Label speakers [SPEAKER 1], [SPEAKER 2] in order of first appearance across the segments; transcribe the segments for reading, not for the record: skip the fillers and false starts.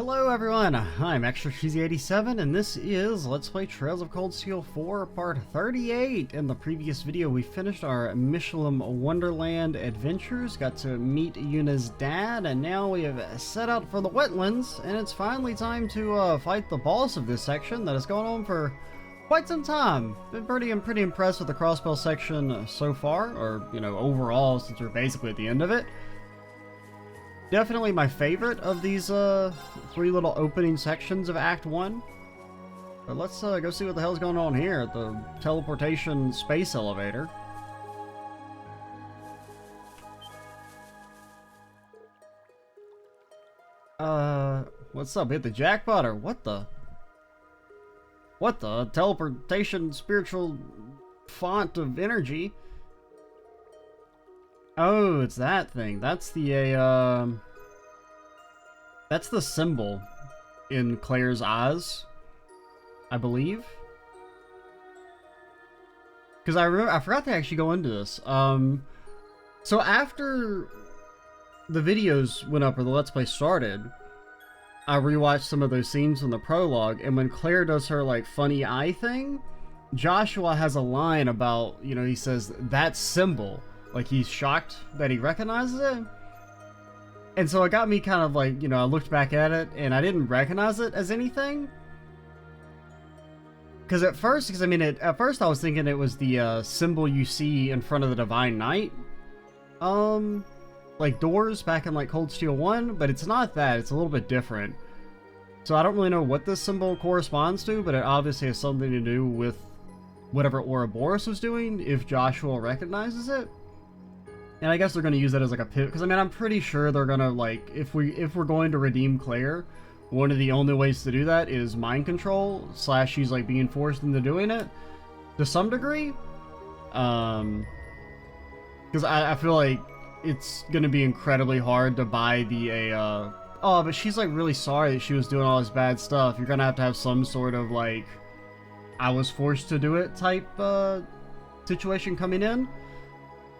[SPEAKER 1] Hello everyone, I'm Extra Cheesy 87 and this is Let's Play Trails of Cold Steel 4 Part 38. In the previous video we finished our Michelin Wonderland adventures, got to meet Yuna's dad, and now we have set out for the wetlands, and it's finally time to fight the boss of this section that has gone on for quite some time. Been pretty impressed with the crossbow section so far, or overall, since we're basically at the end of it. Definitely my favorite of these three little opening sections of Act 1. But let's go see what the hell's going on here at the teleportation space elevator. What's up? Hit the jackpot or what the? What the? Teleportation spiritual font of energy? Oh, it's that thing. That's the that's the symbol in Claire's eyes, I believe. Because I forgot to actually go into this. So after the videos went up or the Let's Play started, I rewatched some of those scenes from the prologue, and when Claire does her like funny eye thing, Joshua has a line about, he says, that symbol. Like, he's shocked that he recognizes it. And so it got me kind of like, I looked back at it and I didn't recognize it as anything. At first I was thinking it was the symbol you see in front of the Divine Knight. Like doors back in like Cold Steel 1, but it's not that, it's a little bit different. So I don't really know what this symbol corresponds to, but it obviously has something to do with whatever Ouroboros was doing, if Joshua recognizes it. And I guess they're going to use that as like a pivot, because I'm pretty sure they're going to, like, if we're going to redeem Claire, one of the only ways to do that is mind control, / she's like being forced into doing it to some degree. Because I feel like it's going to be incredibly hard to buy the oh, but she's like really sorry that she was doing all this bad stuff. You're going to have some sort of like, I was forced to do it type situation coming in.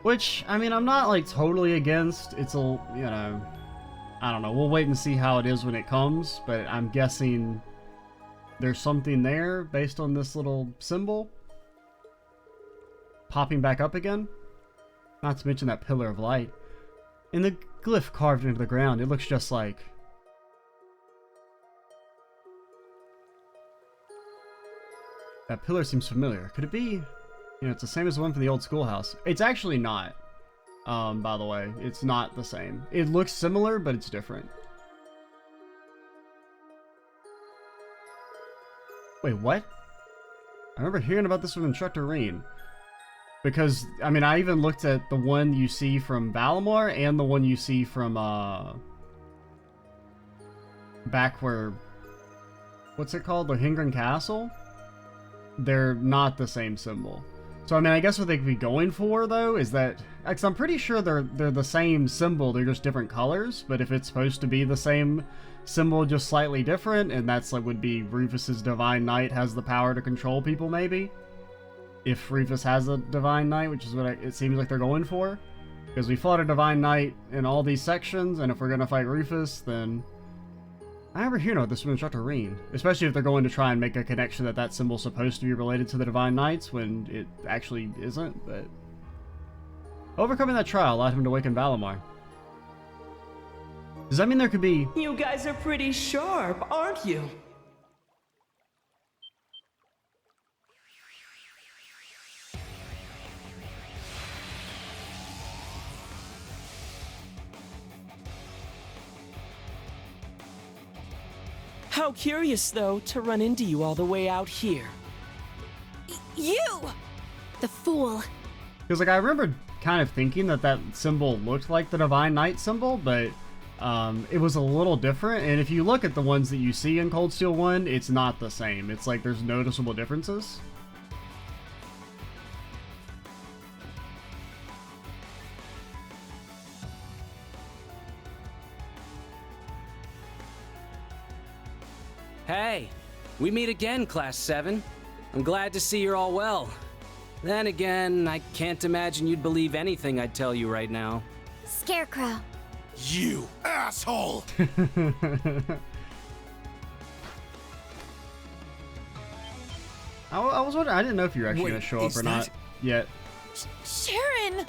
[SPEAKER 1] Which, I'm not, like, totally against. It's a, I don't know. We'll wait and see how it is when it comes, but I'm guessing there's something there based on this little symbol popping back up again. Not to mention that pillar of light. And the glyph carved into the ground, it looks just like... That pillar seems familiar. Could it be... it's the same as the one from the old schoolhouse. It's actually not, by the way. It's not the same. It looks similar, but it's different. Wait, what? I remember hearing about this from Instructor Reen. Because, I even looked at the one you see from Valimar and the one you see from, back where... What's it called? The Hingren Castle? They're not the same symbol. So, I guess what they could be going for, though, is that... Because I'm pretty sure they're the same symbol, they're just different colors, but if it's supposed to be the same symbol, just slightly different, and that's, like, would be Rufus's Divine Knight has the power to control people, maybe? If Rufus has a Divine Knight, which is what it seems like they're going for. Because we fought a Divine Knight in all these sections, and if we're gonna fight Rufus, then... I remember hearing about this from Instructor Reen, especially if they're going to try and make a connection that symbol's supposed to be related to the Divine Knights when it actually isn't, but... Overcoming that trial allowed him to awaken Valimar. Does that mean there could be...
[SPEAKER 2] You guys are pretty sharp, aren't you? How curious, though, to run into you all the way out here.
[SPEAKER 3] You! The fool.
[SPEAKER 1] Because, I remember kind of thinking that symbol looked like the Divine Knight symbol, but it was a little different. And if you look at the ones that you see in Cold Steel 1, it's not the same. It's like there's noticeable differences.
[SPEAKER 4] Hey, we meet again, Class 7. I'm glad to see you're all well. Then again, I can't imagine you'd believe anything I'd tell you right now.
[SPEAKER 3] Scarecrow.
[SPEAKER 5] You asshole!
[SPEAKER 1] I was wondering. I didn't know if you were actually
[SPEAKER 5] Wait,
[SPEAKER 1] gonna show up
[SPEAKER 5] is
[SPEAKER 1] or not
[SPEAKER 5] that-
[SPEAKER 1] yet.
[SPEAKER 3] Sharon!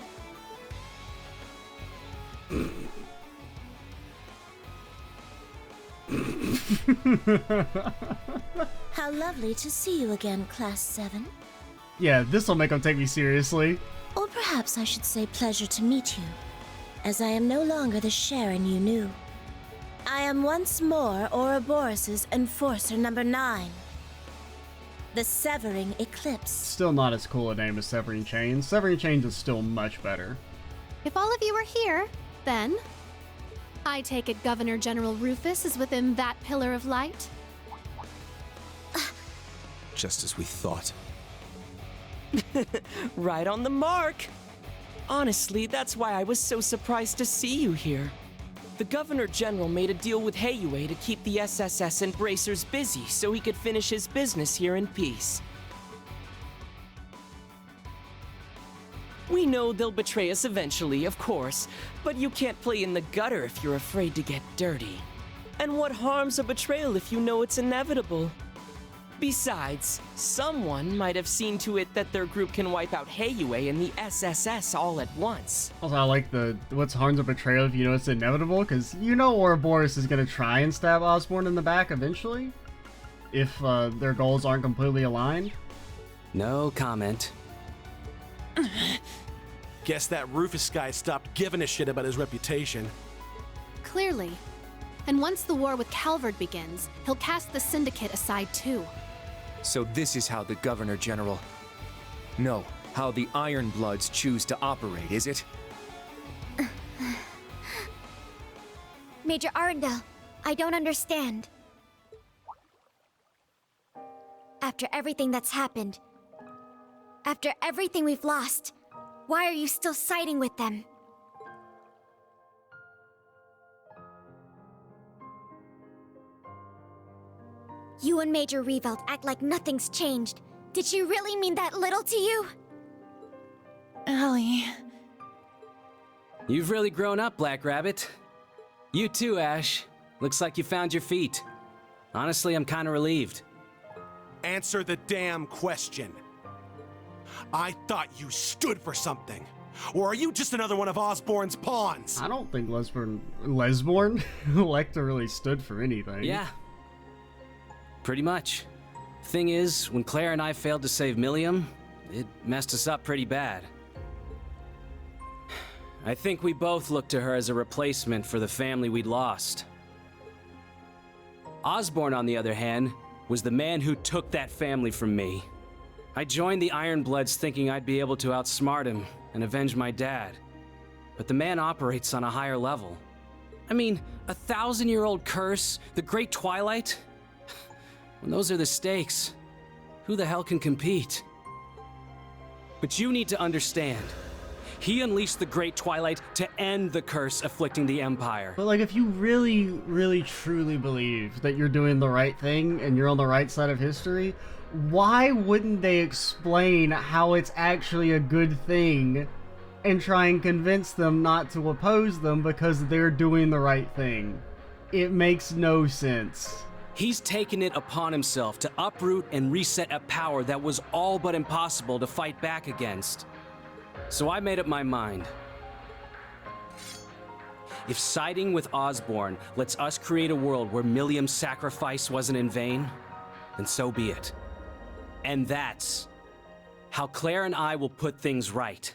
[SPEAKER 3] How lovely to see you again, Class 7.
[SPEAKER 1] Yeah, this will make them take me seriously.
[SPEAKER 3] Or perhaps I should say pleasure to meet you, as I am no longer the Sharon you knew. I am once more Ouroboros' Enforcer number 9. The Severing Eclipse.
[SPEAKER 1] Still not as cool a name as Severing Chains. Severing Chains is still much better.
[SPEAKER 6] If all of you are here, then I take it Governor General Rufus is within that pillar of light?
[SPEAKER 5] Just as we thought.
[SPEAKER 2] Right on the mark. Honestly, that's why I was so surprised to see you here. The Governor General made a deal with Heiyue to keep the SSS and Bracers busy so he could finish his business here in peace. We know they'll betray us eventually, of course, but you can't play in the gutter if you're afraid to get dirty. And what harm's a betrayal if you know it's inevitable? Besides, someone might have seen to it that their group can wipe out Heiyue and the SSS all at once.
[SPEAKER 1] Also, I like the what's harm's a betrayal if you know it's inevitable, because you know Ouroboros is going to try and stab Osborn in the back eventually, if their goals aren't completely aligned.
[SPEAKER 4] No comment.
[SPEAKER 5] Guess that Rufus guy stopped giving a shit about his reputation.
[SPEAKER 6] Clearly. And once the war with Calvard begins, he'll cast the Syndicate aside too.
[SPEAKER 7] So this is how the Governor General... No, how the Ironbloods choose to operate, is it?
[SPEAKER 3] Major Arundel, I don't understand. After everything that's happened, after everything we've lost, why are you still siding with them? You and Major Reveld act like nothing's changed. Did she really mean that little to you?
[SPEAKER 2] Allie...
[SPEAKER 4] You've really grown up, Black Rabbit. You too, Ash. Looks like you found your feet. Honestly, I'm kinda relieved.
[SPEAKER 5] Answer the damn question. I thought you stood for something. Or are you just another one of Osborn's pawns?
[SPEAKER 1] I don't think Lechter really stood for anything.
[SPEAKER 4] Yeah. Pretty much. Thing is, when Claire and I failed to save Millium, it messed us up pretty bad. I think we both looked to her as a replacement for the family we'd lost. Osborn, on the other hand, was the man who took that family from me. I joined the Ironbloods thinking I'd be able to outsmart him and avenge my dad. But the man operates on a higher level. I mean, a 1,000-year-old curse, the Great Twilight? When those are the stakes, who the hell can compete? But you need to understand. He unleashed the Great Twilight to end the curse afflicting the Empire.
[SPEAKER 1] But like, if you really, really, truly believe that you're doing the right thing and you're on the right side of history, why wouldn't they explain how it's actually a good thing and try and convince them not to oppose them because they're doing the right thing? It makes no sense.
[SPEAKER 4] He's taken it upon himself to uproot and reset a power that was all but impossible to fight back against. So I made up my mind. If siding with Osborn lets us create a world where Millium's sacrifice wasn't in vain, then so be it. And that's how Claire and I will put things right.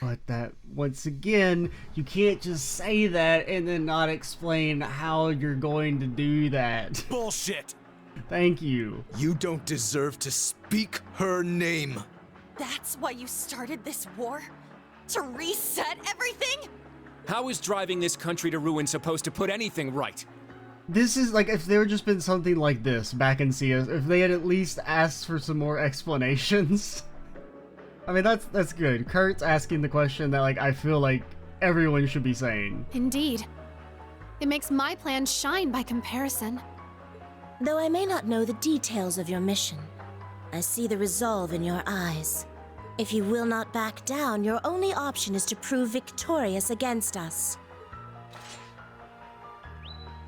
[SPEAKER 1] But that, once again, you can't just say that and then not explain how you're going to do that.
[SPEAKER 5] Bullshit!
[SPEAKER 1] Thank you.
[SPEAKER 5] You don't deserve to speak her name.
[SPEAKER 3] That's why you started this war? To reset everything?
[SPEAKER 7] How is driving this country to ruin supposed to put anything right?
[SPEAKER 1] This is like, if there had just been something like this back in CS, if they had at least asked for some more explanations. I mean, that's good. Kurt's asking the question that, like, I feel like everyone should be saying.
[SPEAKER 6] Indeed. It makes my plan shine by comparison.
[SPEAKER 3] Though I may not know the details of your mission, I see the resolve in your eyes. If you will not back down, your only option is to prove victorious against us.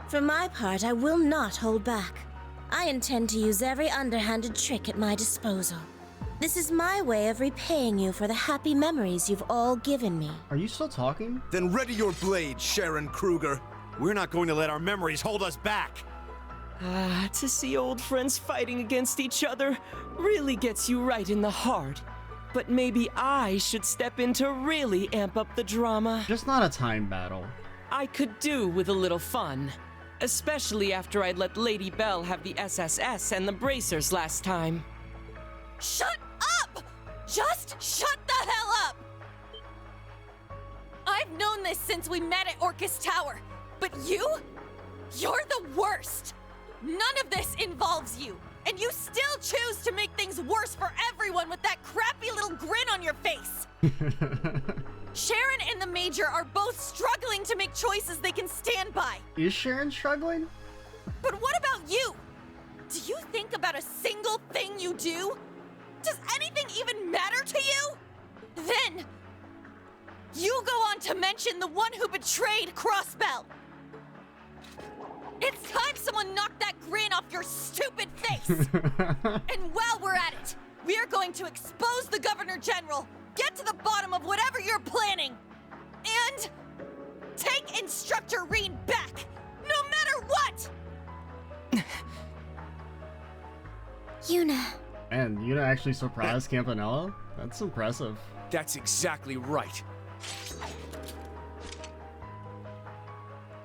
[SPEAKER 3] For my part, I will not hold back. I intend to use every underhanded trick at my disposal. This is my way of repaying you for the happy memories you've all given me.
[SPEAKER 1] Are you still talking?
[SPEAKER 5] Then ready your blade, Sharon Kruger. We're not going to let our memories hold us back.
[SPEAKER 2] To see old friends fighting against each other really gets you right in the heart. But maybe I should step in to really amp up the drama.
[SPEAKER 1] Just not a time battle.
[SPEAKER 2] I could do with a little fun. Especially after I'd let Lady Belle have the SSS and the bracers last time.
[SPEAKER 8] Shut up! Just shut the hell up! I've known this since we met at Orcus Tower, but you're the worst! None of this involves you, and you still choose to make things worse for everyone with that crappy little grin on your face! Sharon and the Major are both struggling to make choices they can stand by.
[SPEAKER 1] Is Sharon struggling?
[SPEAKER 8] But what about you? Do you think about a single thing you do? Does anything even matter to you? Then, you go on to mention the one who betrayed Crossbell. It's time someone knocked that grin off your stupid face! And while we're at it, we are going to expose the Governor General, get to the bottom of whatever you're planning, and take Instructor Reen back, no matter what!
[SPEAKER 3] Yuna.
[SPEAKER 1] And Yuna actually surprised Campanella? That's impressive.
[SPEAKER 7] That's exactly right.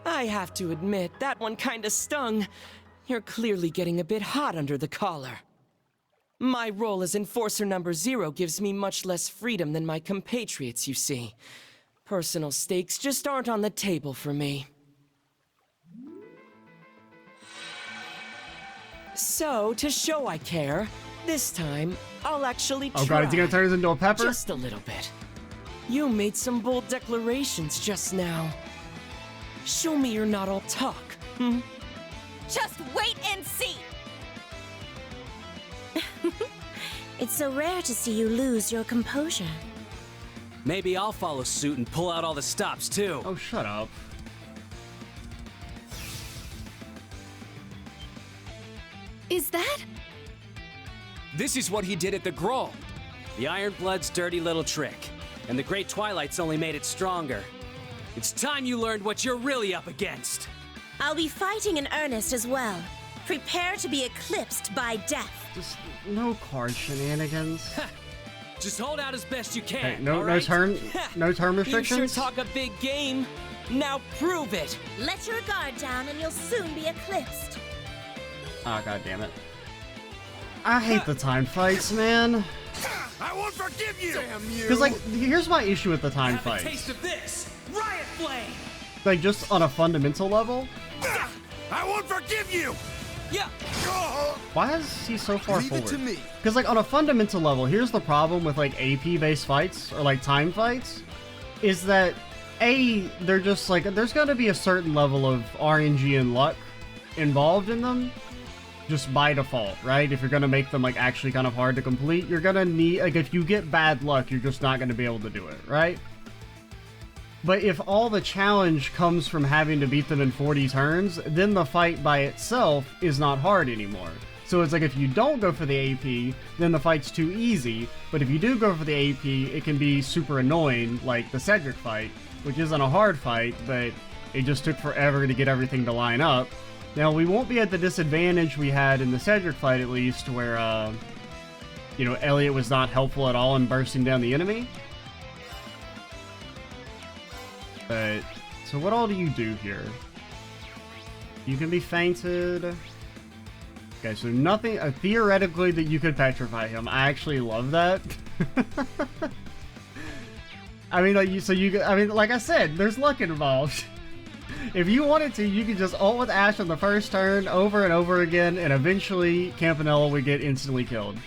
[SPEAKER 2] I have to admit, that one kinda stung. You're clearly getting a bit hot under the collar. My role as Enforcer number 0 gives me much less freedom than my compatriots, you see. Personal stakes just aren't on the table for me. So, to show I care, this time, I'll actually try.
[SPEAKER 1] Oh god, is he gonna turn this into a pepper?
[SPEAKER 2] Just a little bit. You made some bold declarations just now. Show me you're not all talk, hmm?
[SPEAKER 8] Just wait and see!
[SPEAKER 3] It's so rare to see you lose your composure.
[SPEAKER 4] Maybe I'll follow suit and pull out all the stops too.
[SPEAKER 1] Oh, shut up.
[SPEAKER 6] Is that?
[SPEAKER 7] This is what he did at the Grawl.
[SPEAKER 4] The Ironblood's dirty little trick, and the Great Twilight's only made it stronger. It's time you learned what you're really up against.
[SPEAKER 3] I'll be fighting in earnest as well. Prepare to be eclipsed by death.
[SPEAKER 1] Just no card shenanigans.
[SPEAKER 4] Just hold out as best you can.
[SPEAKER 1] Hey, no,
[SPEAKER 4] all
[SPEAKER 1] no
[SPEAKER 4] right?
[SPEAKER 1] turn
[SPEAKER 2] You
[SPEAKER 1] restrictions.
[SPEAKER 2] sure talk a big game. Now prove it.
[SPEAKER 3] Let your guard down and you'll soon be eclipsed.
[SPEAKER 1] Ah, god damn it. I hate the time fights, man.
[SPEAKER 5] I won't forgive you! Damn you!
[SPEAKER 1] Because, like, here's my issue with the time
[SPEAKER 4] Have a
[SPEAKER 1] fights.
[SPEAKER 4] taste of this, Riot Flame.
[SPEAKER 1] Like, just on a fundamental level.
[SPEAKER 5] I won't forgive you!
[SPEAKER 2] Yeah.
[SPEAKER 1] Why is he so far
[SPEAKER 5] Leave
[SPEAKER 1] forward?
[SPEAKER 5] it to me.
[SPEAKER 1] Because, like, on a fundamental level, here's the problem with, like, AP-based fights, or, like, time fights, is that, A, they're just, like, there's gonna be a certain level of RNG and luck involved in them, just by default, right? If you're gonna make them, like, actually kind of hard to complete, you're gonna need, like, if you get bad luck, you're just not gonna be able to do it, right? But if all the challenge comes from having to beat them in 40 turns, then the fight by itself is not hard anymore. So it's like if you don't go for the AP, then the fight's too easy, but if you do go for the AP, it can be super annoying, like the Cedric fight, which isn't a hard fight, but it just took forever to get everything to line up. Now, we won't be at the disadvantage we had in the Cedric fight, at least, where, you know, Elliot was not helpful at all in bursting down the enemy. But, so what all do you do here? You can be fainted. Okay, so nothing, theoretically that you could petrify him. I actually love that. I mean, like I said, there's luck involved. If you wanted to, you could just ult with Ashe on the first turn over and over again, and eventually Campanella would get instantly killed.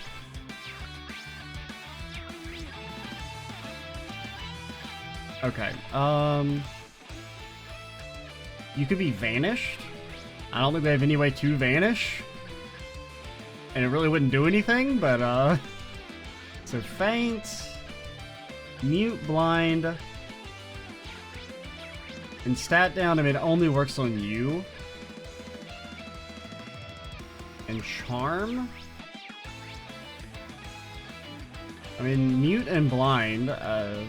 [SPEAKER 1] Okay, you could be vanished. I don't think they have any way to vanish. And it really wouldn't do anything, but, so faint, mute, blind, and stat down. I mean, it only works on you. And Charm? I mean, Mute and Blind. I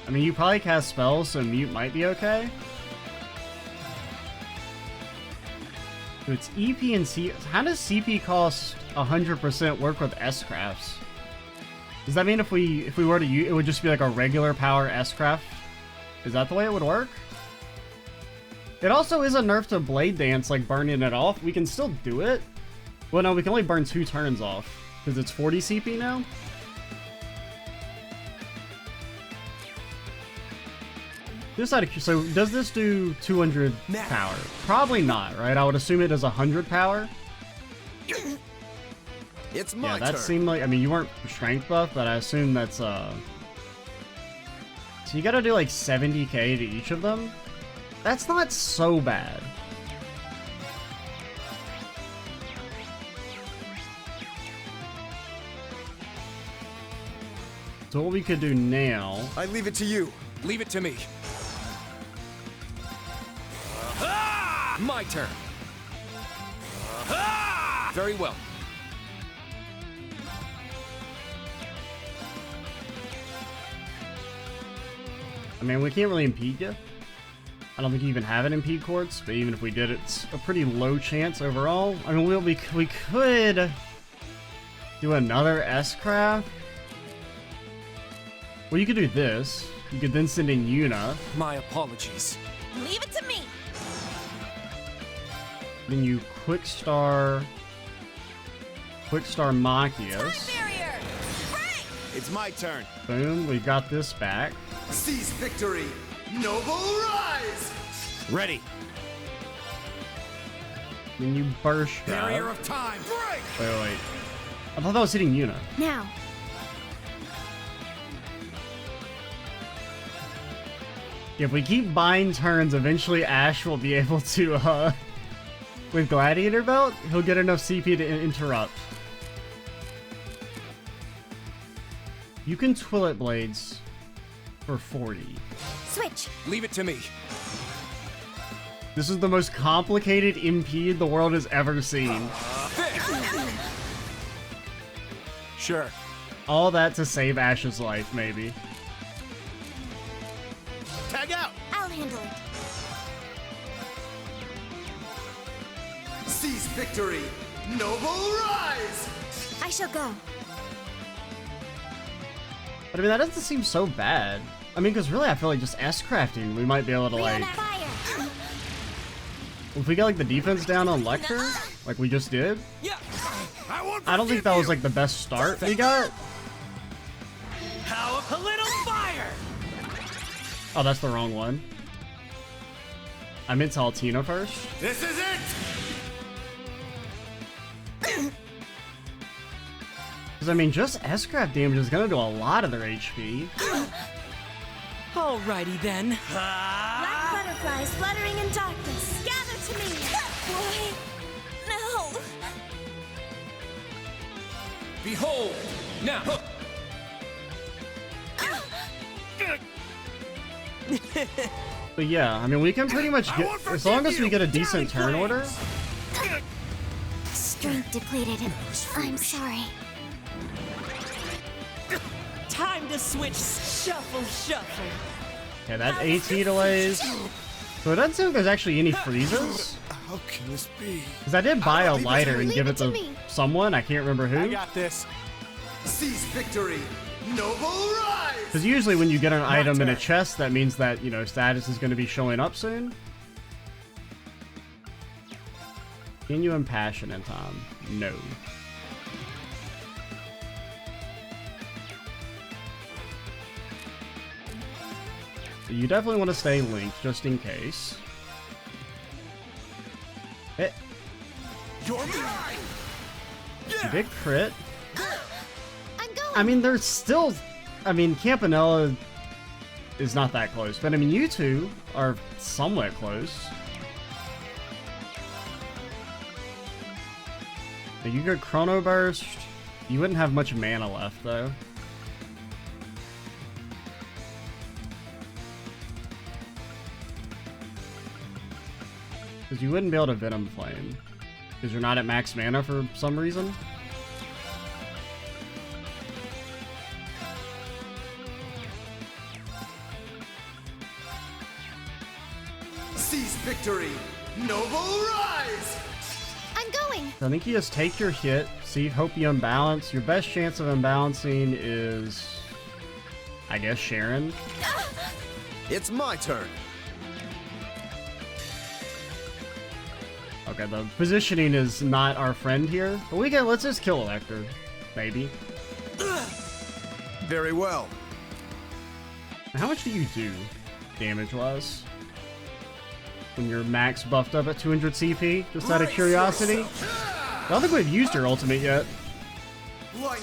[SPEAKER 1] mean, you probably cast spells, so Mute might be okay. So it's EP and C. How does CP cost 100% work with S-Crafts? Does that mean if we were to use it, would just be like a regular power S-Craft? Is that the way it would work? It also is a nerf to Blade Dance, like burning it off. We can still do it. Well, no, we can only burn 2 turns off because it's 40 CP now. So does this do 200 power? Probably not, right? I would assume it does 100 power.
[SPEAKER 9] It's my
[SPEAKER 1] turn. Seemed like, I mean, you weren't strength buff, but I assume that's So you gotta do like 70k to each of them? That's not so bad. So what we could do now...
[SPEAKER 9] I leave it to you.
[SPEAKER 7] Leave it to me. My turn. Very well.
[SPEAKER 1] I mean, we can't really impede you. I don't think you even have an impede quartz, but even if we did, it's a pretty low chance overall. I mean, we could do another S-Craft. Well, you could do this. You could then send in Yuna.
[SPEAKER 7] My apologies.
[SPEAKER 8] Leave it to me.
[SPEAKER 1] Then you quick star Machias.
[SPEAKER 8] Time barrier. Break.
[SPEAKER 9] It's my turn.
[SPEAKER 1] Boom, we got this back.
[SPEAKER 9] Seize victory. Noble rise.
[SPEAKER 5] Ready.
[SPEAKER 1] Then you burst
[SPEAKER 9] Barrier
[SPEAKER 1] grab.
[SPEAKER 9] of time. Break.
[SPEAKER 1] Wait. I thought that was hitting Yuna.
[SPEAKER 6] Now.
[SPEAKER 1] If we keep buying turns, eventually Ash will be able to, with Gladiator Belt, he'll get enough CP to interrupt. You can Twillet Blades for 40.
[SPEAKER 3] Switch.
[SPEAKER 7] Leave it to me.
[SPEAKER 1] This is the most complicated impede the world has ever seen.
[SPEAKER 7] Sure.
[SPEAKER 1] All that to save Ash's life, maybe.
[SPEAKER 9] Tag out.
[SPEAKER 3] I'll handle it.
[SPEAKER 9] Seize victory. Noble rise.
[SPEAKER 3] I shall go.
[SPEAKER 1] But I mean, that doesn't seem so bad. I mean, because really, I feel like just S-crafting, we might be able to, like...
[SPEAKER 3] Fire.
[SPEAKER 1] If we get, like, the defense down on Lechter, like we just did,
[SPEAKER 7] Yeah.
[SPEAKER 1] I don't think that was, like, the best start we got.
[SPEAKER 2] How a little fire!
[SPEAKER 1] Oh, that's the wrong one. I meant to Altina first.
[SPEAKER 9] This is it.
[SPEAKER 1] Because, I mean, just S-craft damage is going to do a lot of their HP.
[SPEAKER 2] Alrighty then.
[SPEAKER 3] Black butterflies fluttering in darkness. Gather to me.
[SPEAKER 8] Boy. No.
[SPEAKER 7] Behold. Now.
[SPEAKER 1] But yeah, I mean, we can pretty much get, as long as we get a decent turn order.
[SPEAKER 3] Strength depleted. I'm sorry.
[SPEAKER 2] Time to switch. Shuffle.
[SPEAKER 1] Okay, that AT delays. So it doesn't seem like there's actually any freezes.
[SPEAKER 9] How can this be?
[SPEAKER 1] Because I did buy a lighter and
[SPEAKER 6] Leave
[SPEAKER 1] give
[SPEAKER 6] it
[SPEAKER 1] it
[SPEAKER 6] to
[SPEAKER 1] to
[SPEAKER 6] me.
[SPEAKER 1] someone, I can't remember
[SPEAKER 5] I
[SPEAKER 1] who.
[SPEAKER 5] got this.
[SPEAKER 9] Seize victory. Noble rise.
[SPEAKER 1] Because usually when you get an item in a
[SPEAKER 9] turn.
[SPEAKER 1] chest, that means that, you know, status is going to be showing up soon. Can you impassion in time? No. So you definitely want to stay linked just in case. Hit.
[SPEAKER 9] You're mine.
[SPEAKER 1] You did crit.
[SPEAKER 6] I'm going.
[SPEAKER 1] I mean, there's still... I mean, Campanella is not that close, but I mean, you two are somewhat close. If you could Chrono Burst, you wouldn't have much mana left, though. Because you wouldn't be able to Venom Flame. Because you're not at max mana for some reason.
[SPEAKER 9] Seize victory! Noble rise!
[SPEAKER 6] I'm going!
[SPEAKER 1] I think you just take your hit, see, hope you unbalance. Your best chance of unbalancing is, I guess, Sharon.
[SPEAKER 9] It's my turn.
[SPEAKER 1] Okay, the positioning is not our friend here. But let's just kill Lechter. Maybe.
[SPEAKER 9] Very well.
[SPEAKER 1] How much do you do, damage-wise? When you're max buffed up at 200 CP? Just out of curiosity? I don't think we've used your ultimate yet.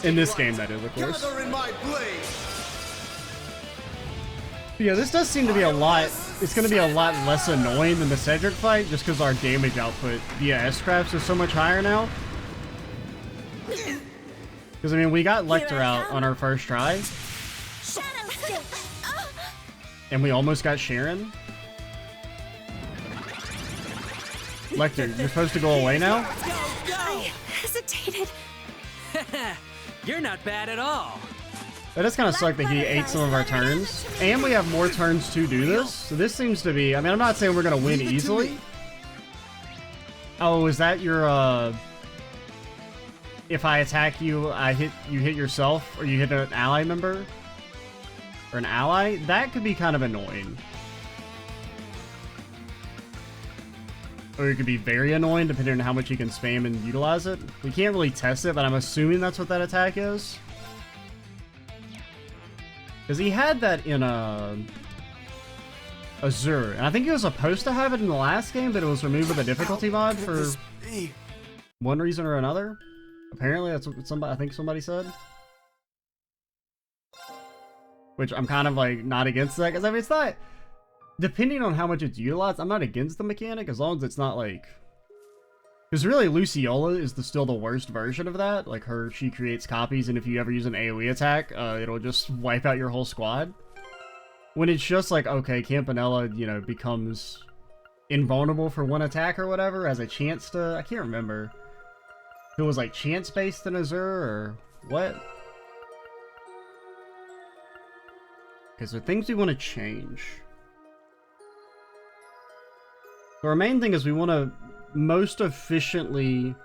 [SPEAKER 1] In this game, that is, of course.
[SPEAKER 9] Gather in my blade.
[SPEAKER 1] Yeah, this does seem to be a lot... It's going to be a lot less annoying than the Cedric fight, just because our damage output via S-Traps is so much higher now. Because, I mean, we got Lechter out on our first try. And we almost got Sharon. Lechter, you're supposed to go away now?
[SPEAKER 3] I hesitated.
[SPEAKER 4] You're not bad at all.
[SPEAKER 1] That does kind of suck that he ate some of our turns. And we have more turns to do this. So this seems to be... I mean, I'm not saying we're going to win easily. Oh, is that your... If I attack you, you hit yourself, or you hit an ally member? Or an ally? That could be kind of annoying. Or it could be very annoying, depending on how much you can spam and utilize it. We can't really test it, but I'm assuming that's what that attack is. Because he had that in Azure, and I think he was supposed to have it in the last game, but it was removed with a difficulty mod for one reason or another. Apparently, that's what somebody, I think somebody said. Which I'm kind of like not against that, because I mean, it's not... Depending on how much it's utilized, I'm not against the mechanic, as long as it's not like... Because really, Luciola is still the worst version of that. Like, she creates copies, and if you ever use an AoE attack, it'll just wipe out your whole squad. When it's just like, okay, Campanella, you know, becomes invulnerable for one attack or whatever, as a chance to... I can't remember. If it was like chance-based in Azure, or what? Because there are things we want to change. So our main thing is we want to most efficiently,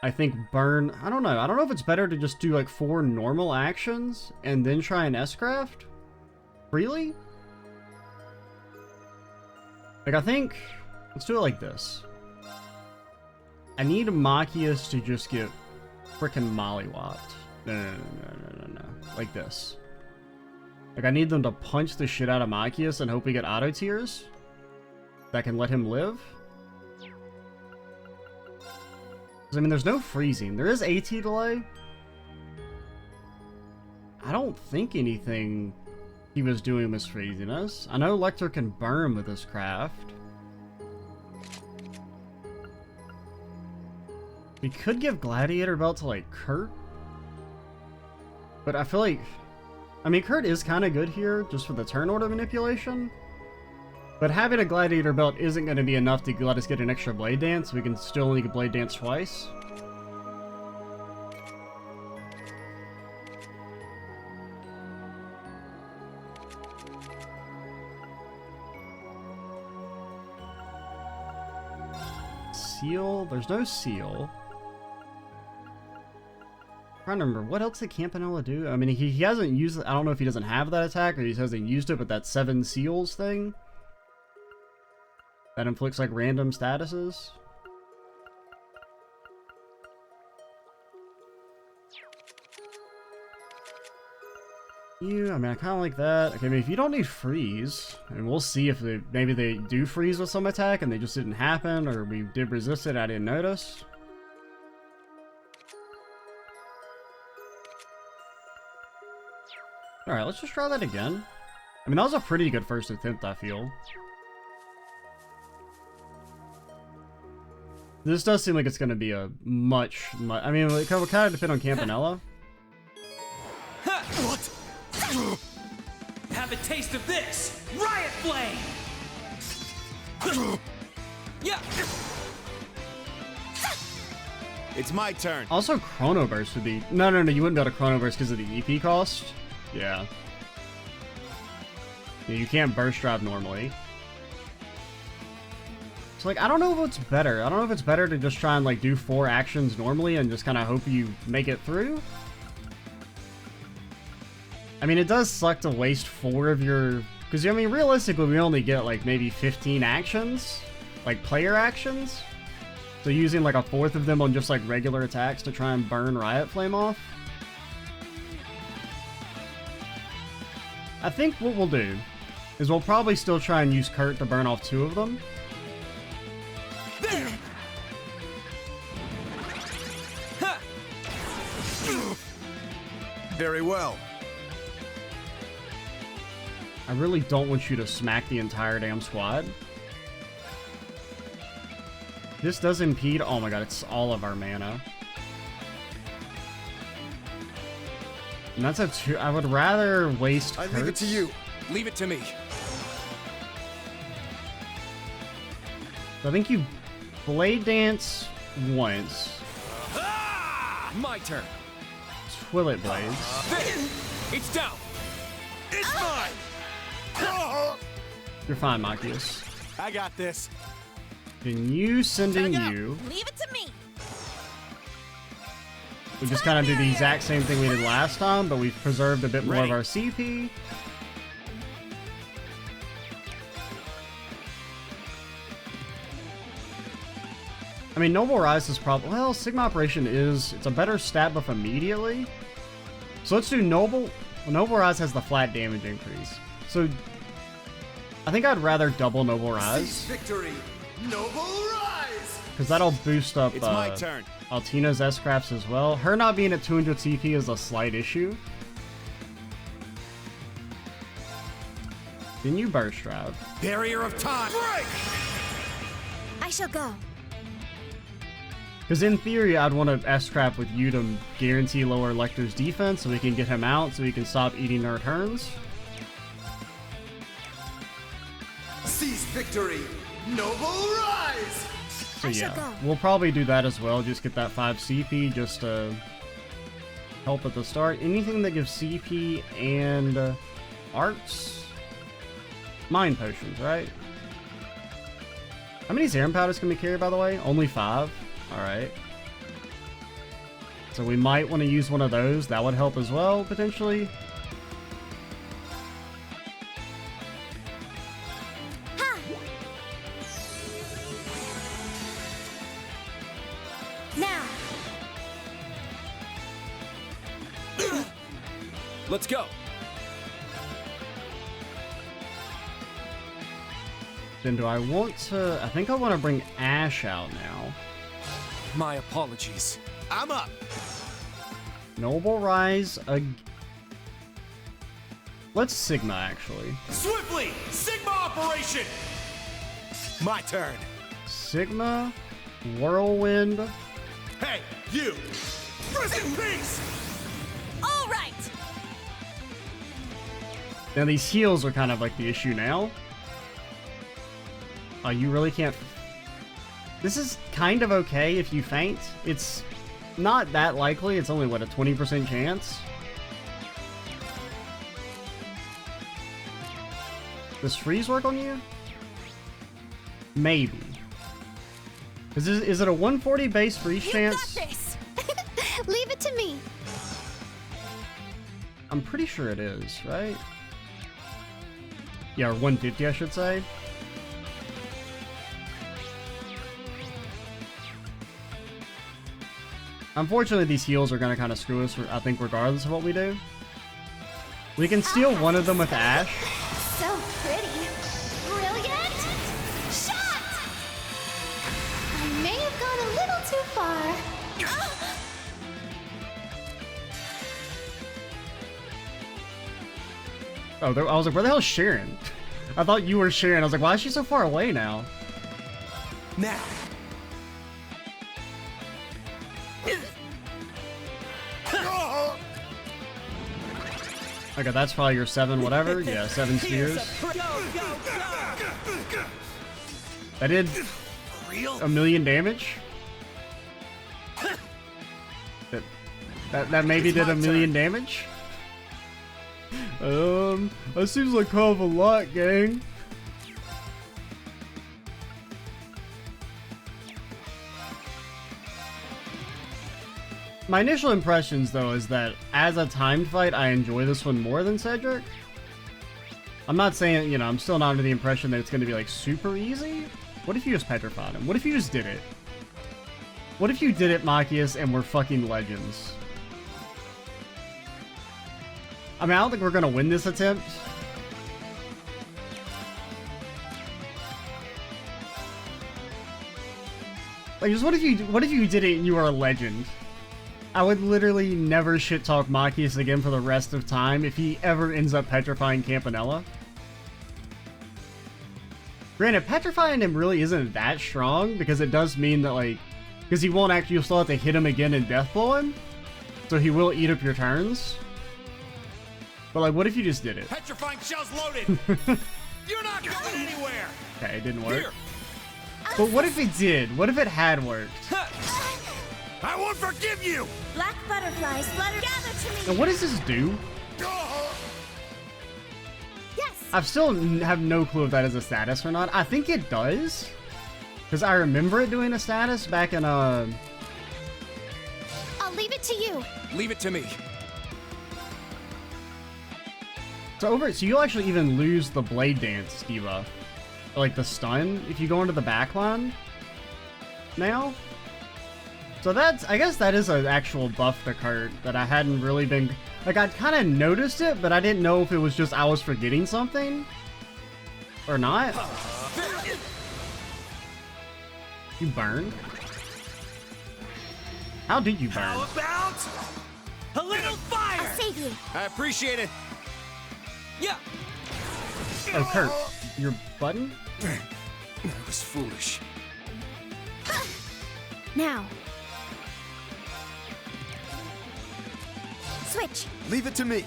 [SPEAKER 1] I think, burn... I don't know. I don't know if it's better to just do like 4 normal actions and then try an S-Craft? Really? Like, I think... Let's do it like this. I need Machias to just get frickin' mollywopped. No. Like this. Like, I need them to punch the shit out of Machias and hope we get auto tears that can let him live. I mean, there's no freezing. There is AT delay. I don't think anything he was doing was freezing us. I know Lechter can burn with his craft. We could give Gladiator Belt to, like, Kurt. But I feel like... I mean, Kurt is kind of good here, just for the turn order manipulation. But having a Gladiator Belt isn't going to be enough to let us get an extra Blade Dance. We can still only get Blade Dance twice. Seal? There's no seal. I'm trying to remember, what else did Campanella do? I mean, he hasn't used it. I don't know if he doesn't have that attack or he hasn't used it, but that 7 seals thing that inflicts like random statuses. I mean, I kind of like that. Okay, I mean, if you don't need freeze, and we'll see if maybe they do freeze with some attack and they just didn't happen, or we did resist it, I didn't notice. Alright, let's just try that again. I mean, that was a pretty good first attempt, I feel. This does seem like it's going to be a much... I mean, it will kind of depend on Campanella.
[SPEAKER 9] What?
[SPEAKER 4] Have a taste of this! Riot Flame! Yeah!
[SPEAKER 9] It's my turn.
[SPEAKER 1] Also, Chrono Burst would be... No, you wouldn't be able to Chrono Burst because of the EP cost. Yeah. Yeah, you can't Burst Drive normally. So, like, I don't know what's better. I don't know if it's better to just try and, like, do 4 actions normally and just kind of hope you make it through. I mean, it does suck to waste 4 of your... Because, I mean, realistically, we only get, like, maybe 15 actions. Like, player actions. So using, like, a 4th of them on just, like, regular attacks to try and burn Riot Flame off. I think what we'll do is we'll probably still try and use Kurt to burn off 2 of them.
[SPEAKER 9] There. Very well.
[SPEAKER 1] I really don't want you to smack the entire damn squad. This does impede... Oh my god, it's all of our mana. And that's a 2... I would rather waste
[SPEAKER 9] I leave it to you.
[SPEAKER 7] Leave it to me.
[SPEAKER 1] I think you Blade Dance once.
[SPEAKER 7] My turn.
[SPEAKER 1] Twillet Blades.
[SPEAKER 7] It's down.
[SPEAKER 9] It's mine.
[SPEAKER 1] You're fine, Machias.
[SPEAKER 5] I got this.
[SPEAKER 1] Then you sending you.
[SPEAKER 8] Leave it to me.
[SPEAKER 1] We just kind of do the exact same thing we did last time, but we've preserved a bit more of our CP. I mean, Noble Rise is probably... Well, Sigma Operation is... It's a better stat buff immediately. So let's do Noble... Well, Noble Rise has the flat damage increase. So... I think I'd rather double Noble Rise.
[SPEAKER 9] Seize victory. Noble Rise.
[SPEAKER 1] Because that'll boost up
[SPEAKER 9] It's my turn.
[SPEAKER 1] Altina's S-Crafts as well. Her not being at 200 CP is a slight issue. Then you Burst Drive.
[SPEAKER 5] Barrier of time.
[SPEAKER 9] Break.
[SPEAKER 3] I shall go.
[SPEAKER 1] Because in theory, I'd want to S-Crap with you to guarantee lower Lechter's defense so we can get him out so he can stop eating our turns.
[SPEAKER 9] Seize victory. Noble Rise.
[SPEAKER 1] So yeah, we'll probably do that as well. Just get that 5 CP just to help at the start. Anything that gives CP and arts? Mind potions, right? How many Serum Powders can we carry, by the way? Only 5? Alright. So we might want to use one of those. That would help as well, potentially.
[SPEAKER 3] Now.
[SPEAKER 7] Let's go.
[SPEAKER 1] Then do I want to... I think I want to bring Ash out now.
[SPEAKER 7] My apologies.
[SPEAKER 5] I'm up.
[SPEAKER 1] Noble Rise... Let's Sigma, actually.
[SPEAKER 5] Swiftly, Sigma Operation. My turn.
[SPEAKER 1] Sigma, Whirlwind...
[SPEAKER 5] Hey, you. Rest in peace.
[SPEAKER 8] All right.
[SPEAKER 1] Now these heals are kind of like the issue now. Oh, you really can't... This is kind of okay if you faint. It's not that likely. It's only, what, a 20% chance? Does freeze work on you? Maybe. Is it a 140 base freeze chance?
[SPEAKER 8] You got this.
[SPEAKER 6] Leave it to me.
[SPEAKER 1] I'm pretty sure it is, right? Yeah, or 150, I should say. Unfortunately, these heals are going to kind of screw us, I think, regardless of what we do. We can steal one of them with Ash.
[SPEAKER 6] So pretty. Brilliant. Shot! I may have gone a little too far.
[SPEAKER 1] Oh, I was like, where the hell is Sharon? I thought you were Sharon. I was like, why is she so far away now?
[SPEAKER 5] Now.
[SPEAKER 1] Okay, that's probably your 7 whatever. Yeah, 7 spheres. That did
[SPEAKER 5] Real?
[SPEAKER 1] 1,000,000 damage. That maybe did a million damage? That seems like kind of a lot, gang. My initial impressions, though, is that as a timed fight, I enjoy this one more than Cedric. I'm not saying, you know, I'm still not under the impression that it's going to be, like, super easy. What if you just petrified him? What if you just did it? What if you did it, Machias, and we're fucking legends? I mean, I don't think we're going to win this attempt. Like, just what if you did it and you were a legend? I would literally never shit talk Machias again for the rest of time if he ever ends up petrifying Campanella. Granted, petrifying him really isn't that strong because it does mean that, like, because he won't actually, you'll still have to hit him again and death blow him, so he will eat up your turns. But, like, what if you just did it?
[SPEAKER 5] Petrifying shell's loaded. You're not going anywhere.
[SPEAKER 1] Okay, it didn't work.
[SPEAKER 5] Here.
[SPEAKER 1] But what if it did? What if it had worked?
[SPEAKER 5] I won't forgive you!
[SPEAKER 3] Black butterflies flutter, gather to me!
[SPEAKER 1] And what does this do?
[SPEAKER 3] Yes!
[SPEAKER 1] I still have no clue if that is a status or not. I think it does. Because I remember it doing a status back in,
[SPEAKER 6] I'll leave it to you.
[SPEAKER 7] Leave it to me.
[SPEAKER 1] So you'll actually even lose the Blade Dance debuff. Like the stun, if you go into the backline now. So that's, I guess that is an actual buff to Kurt that I hadn't really been, like I'd kind of noticed it, but I didn't know if it was just I was forgetting something or not. You burned? How did you burn?
[SPEAKER 5] How about a little fire?
[SPEAKER 3] I'll save you.
[SPEAKER 5] I appreciate it.
[SPEAKER 2] Yeah.
[SPEAKER 1] Oh, Kurt, your button?
[SPEAKER 7] I was foolish.
[SPEAKER 6] Now. Switch.
[SPEAKER 9] Leave it to me.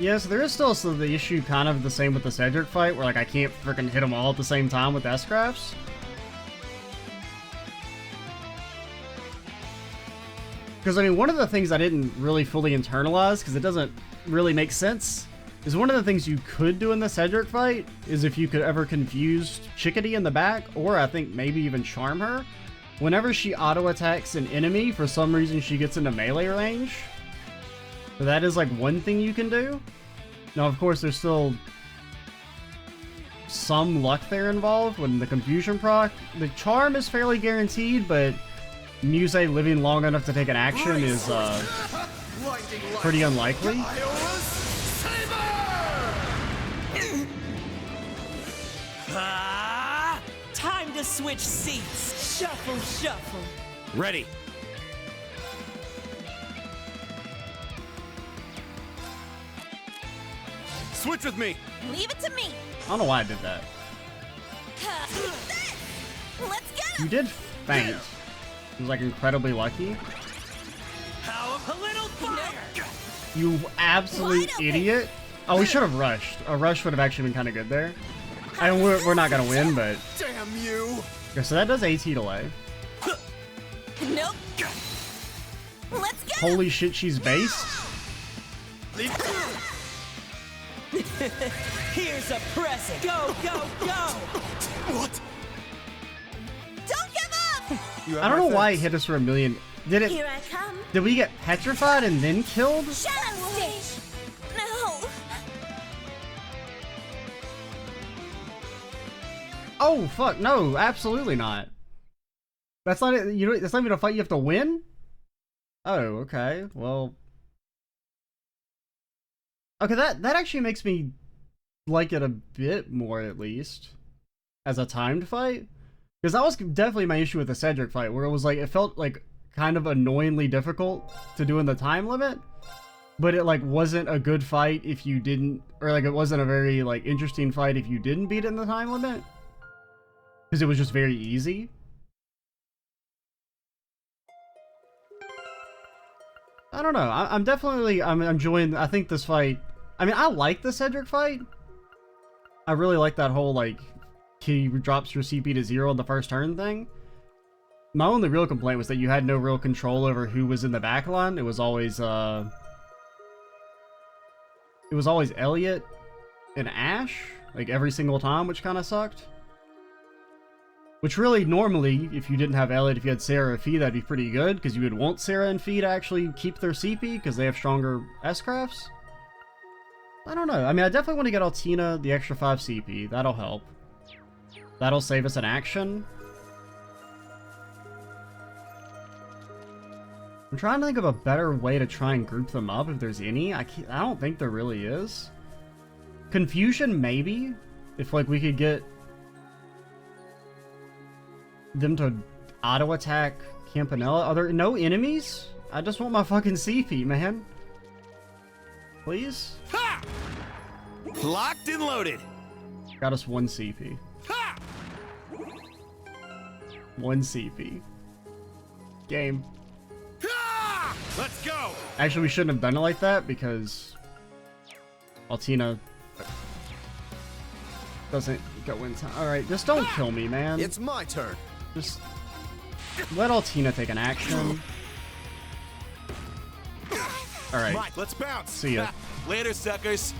[SPEAKER 1] Yes, there is still the issue kind of the same with the Cedric fight, where like I can't freaking hit them all at the same time with S-Crafts. Because I mean, one of the things I didn't really fully internalize, because it doesn't really make sense, is one of the things you could do in the Cedric fight is if you could ever confuse Chickadee in the back, or I think maybe even charm her. Whenever she auto-attacks an enemy, for some reason she gets into melee range. So that is like one thing you can do. Now, of course, there's still some luck there involved when the confusion proc. The charm is fairly guaranteed, but Muse living long enough to take an action is pretty unlikely.
[SPEAKER 2] Time to switch seats. Shuffle, shuffle.
[SPEAKER 5] Ready. Switch with me.
[SPEAKER 8] Leave it to me.
[SPEAKER 1] I don't know why I did that.
[SPEAKER 8] Let's get him.
[SPEAKER 1] You did faint. It was like incredibly lucky.
[SPEAKER 2] A little fire.
[SPEAKER 1] You absolute idiot. Oh, we should have rushed. A rush would have actually been kind of good there. I mean, we're not going to win, but...
[SPEAKER 9] Damn you!
[SPEAKER 1] Okay, so that does AT delay.
[SPEAKER 8] Nope. Let's get him.
[SPEAKER 1] Holy shit, she's based?
[SPEAKER 2] Here's a present. Go, go, go.
[SPEAKER 9] What?
[SPEAKER 8] Don't give up.
[SPEAKER 1] I don't know why it hit us for a million. Did it?
[SPEAKER 3] Here I come.
[SPEAKER 1] Did we get petrified and then killed?
[SPEAKER 3] Shadow Stitch.
[SPEAKER 8] No.
[SPEAKER 1] Oh fuck no! Absolutely not. That's not it. You know, that's not even a fight you have to win. Oh, okay. Well, okay. That actually makes me like it a bit more, at least, as a timed fight. Because that was definitely my issue with the Cedric fight, where it was like it felt like kind of annoyingly difficult to do in the time limit, but it like wasn't a good fight if you didn't, or like it wasn't a very like interesting fight if you didn't beat it in the time limit, because it was just very easy. I don't know. I'm definitely I'm enjoying. I think this fight. I mean, I like the Cedric fight. I really like that whole like he drops your CP to 0 on the first turn thing. My only real complaint was that you had no real control over who was in the back line. It was always Elliot and Ash, like every single time, which kind of sucked. Which really, normally, if you didn't have Elliot, if you had Sarah or Fee, that'd be pretty good, because you would want Sarah and Fee to actually keep their CP, because they have stronger S-crafts. I don't know. I mean, I definitely want to get Altina the extra 5 CP. That'll help. That'll save us an action. I'm trying to think of a better way to try and group them up, if there's any. I don't think there really is. Confusion, maybe? If, like, we could get them to auto-attack Campanella. Are there no enemies? I just want my fucking CP, man. Please?
[SPEAKER 9] Ha! Locked and loaded.
[SPEAKER 1] Got us 1 CP.
[SPEAKER 9] Ha!
[SPEAKER 1] 1 CP. Game.
[SPEAKER 9] Ha! Let's go.
[SPEAKER 1] Actually, we shouldn't have done it like that, because Altina doesn't go in time. Alright, just don't kill me, man.
[SPEAKER 9] It's my turn.
[SPEAKER 1] Just let Altina take an action. Alright.
[SPEAKER 5] Mike, let's bounce.
[SPEAKER 1] See ya.
[SPEAKER 5] Later, suckers.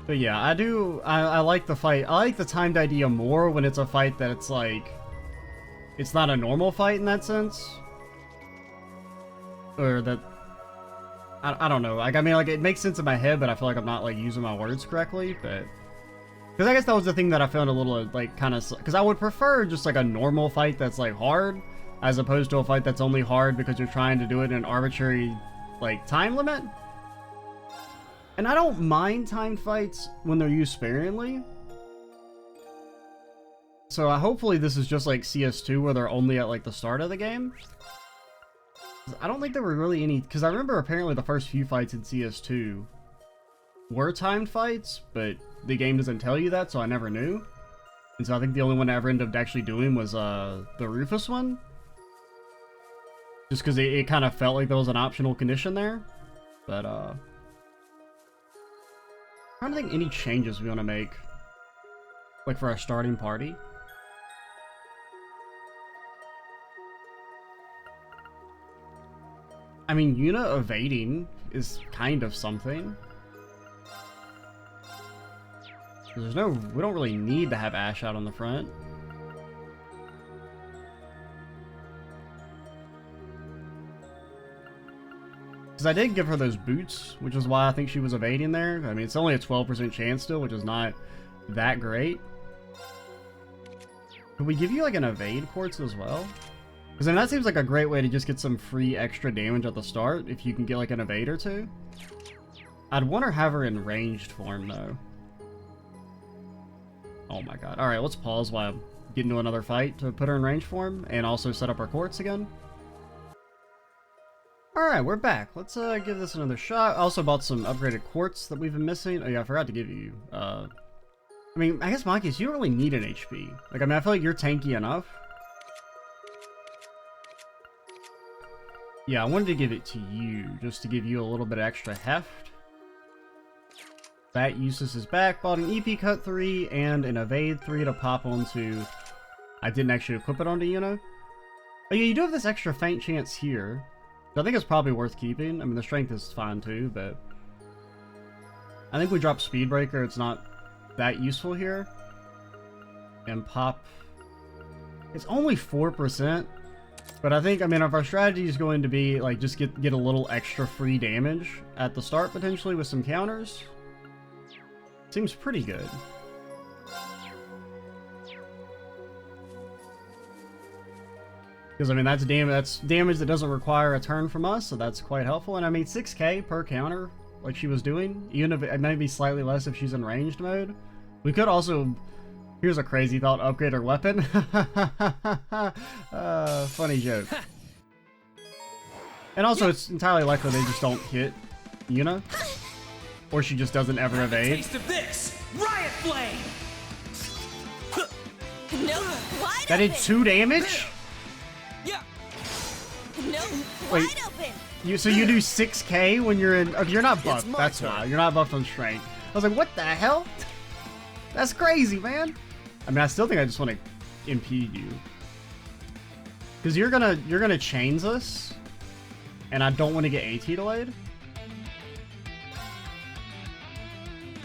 [SPEAKER 1] But yeah, I like the fight. I like the timed idea more when it's a fight that it's like, it's not a normal fight in that sense. Or that, I don't know. Like, I mean, like, it makes sense in my head, but I feel like I'm not, like, using my words correctly, but... Because I guess that was the thing that I found a little, like, kind of... Because I would prefer just, like, a normal fight that's, like, hard, as opposed to a fight that's only hard because you're trying to do it in an arbitrary, like, time limit. And I don't mind timed fights when they're used sparingly. So hopefully this is just like CS2 where they're only at, like, the start of the game. I don't think there were really any... Because I remember apparently the first few fights in CS2 were timed fights, but the game doesn't tell you that, so I never knew. And so I think the only one I ever ended up actually doing was the Rufus one. Just because it kind of felt like there was an optional condition there. But, I'm trying to think any changes we want to make. Like for our starting party. I mean, Yuna evading is kind of something. We don't really need to have Ash out on the front. Because I did give her those boots, which is why I think she was evading there. I mean, it's only a 12% chance still, which is not that great. Could we give you like an evade quartz as well? Because then that seems like a great way to just get some free extra damage at the start, if you can get like an evade or two. I'd want to have her in ranged form though. Oh my god. Alright, let's pause while I get into another fight to put her in range form, and also set up our quartz again. Alright, we're back. Let's give this another shot. I also bought some upgraded quartz that we've been missing. Oh yeah, I forgot to give you. I mean, I guess Machias, you don't really need an HP. Like, I mean, I feel like you're tanky enough. Yeah, I wanted to give it to you, just to give you a little bit of extra heft. That Eustace is back. Bought an EP cut 3 and an evade 3 to pop onto... I didn't actually equip it onto Yuna. Oh yeah, you do have this extra faint chance here. I think it's probably worth keeping. I mean, the strength is fine too, but... I think we drop Speed Breaker. It's not that useful here. And pop... It's only 4%. But I think, I mean, if our strategy is going to be, like, just get a little extra free damage at the start, potentially, with some counters... Seems pretty good. Because, I mean, that's damage that doesn't require a turn from us, so that's quite helpful. And, I mean, 6k per counter, like she was doing, even if it may be slightly less if she's in ranged mode. We could also, here's a crazy thought, upgrade her weapon. Funny joke. And also, it's entirely likely they just don't hit Yuna. Or she just doesn't ever evade.
[SPEAKER 4] Taste of this! Riot Flame!
[SPEAKER 8] No, why
[SPEAKER 1] That did 2 damage?
[SPEAKER 8] No,
[SPEAKER 1] Wait,
[SPEAKER 8] Wide open.
[SPEAKER 1] so you do 6k when you're in... Oh, you're not buffed,
[SPEAKER 9] my
[SPEAKER 1] that's
[SPEAKER 9] turn.
[SPEAKER 1] why. You're not buffed on strength. I was like, what the hell? That's crazy, man. I mean, I still think I just want to impede you. Because you're gonna chains us, and I don't want to get AT delayed.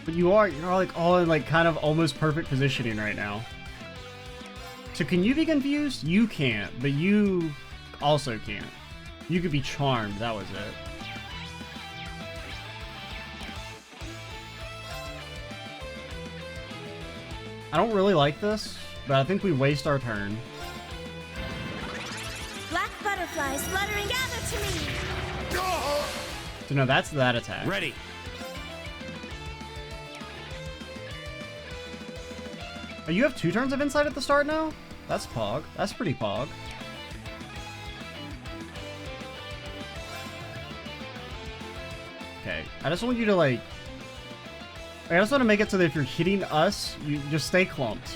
[SPEAKER 1] But you're like all in like kind of almost perfect positioning right now. So can you be confused? You can't, but you also can't. You could be charmed, that was it. I don't really like this, but I think we waste our turn.
[SPEAKER 3] Black butterflies fluttering gather to me.
[SPEAKER 1] So no, that's that attack.
[SPEAKER 9] Ready.
[SPEAKER 1] Oh, you have 2 turns of insight at the start now? That's pog. That's pretty pog. Okay, I just want you to like... I just want to make it so that if you're hitting us, you just stay clumped.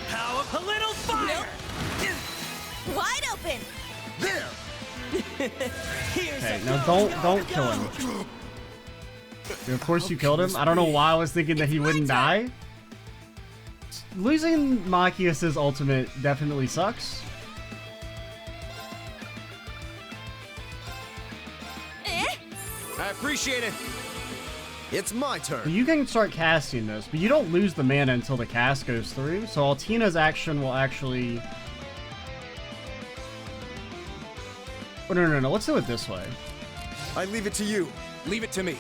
[SPEAKER 9] How a little fire.
[SPEAKER 8] Wide open.
[SPEAKER 9] There.
[SPEAKER 1] Okay, now don't kill him. Of course you killed him. I don't know why I was thinking that he wouldn't die. Losing Machias' ultimate definitely sucks.
[SPEAKER 9] I appreciate it. It's my turn.
[SPEAKER 1] You can start casting this, but you don't lose the mana until the cast goes through, so Altina's action will actually... Oh, no, let's do it this way.
[SPEAKER 7] I leave it to you. Leave it to me.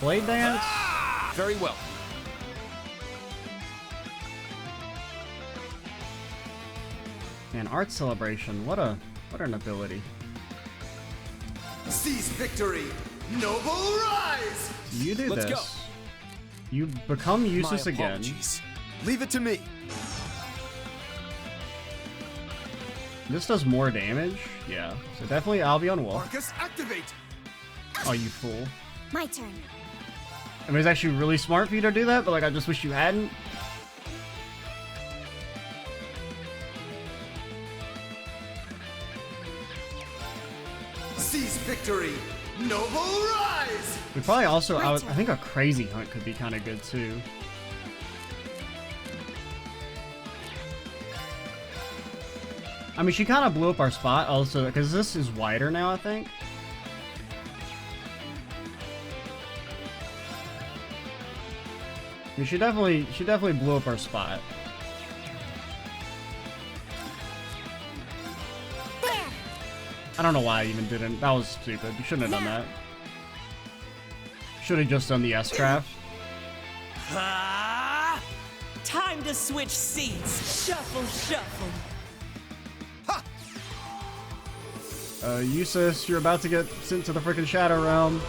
[SPEAKER 1] Blade Dance?
[SPEAKER 7] Very well.
[SPEAKER 1] Man, Art Celebration, what an ability.
[SPEAKER 9] Seize victory. Noble rise.
[SPEAKER 1] You do
[SPEAKER 7] Let's
[SPEAKER 1] this.
[SPEAKER 7] go.
[SPEAKER 1] You become useless
[SPEAKER 7] My
[SPEAKER 1] again.
[SPEAKER 7] apologies. Leave it to me.
[SPEAKER 1] This does more damage. Yeah. So definitely Albion Wolf.
[SPEAKER 9] Marcus, activate.
[SPEAKER 1] Oh, you fool.
[SPEAKER 3] My turn.
[SPEAKER 1] I mean, it's actually really smart for you to do that, but like, I just wish you hadn't.
[SPEAKER 9] Seize victory. Noble rise.
[SPEAKER 1] We probably also, I think a Crazy Hunt could be kind of good too. I mean, she kind of blew up our spot also, because this is wider now, I think. I mean, she definitely blew up our spot. I don't know why I even didn't. That was stupid. You shouldn't have done that. Should have just done the S-craft.
[SPEAKER 2] Time to switch seats. Shuffle, shuffle.
[SPEAKER 1] Eustace, you're about to get sent to the freaking Shadow Realm.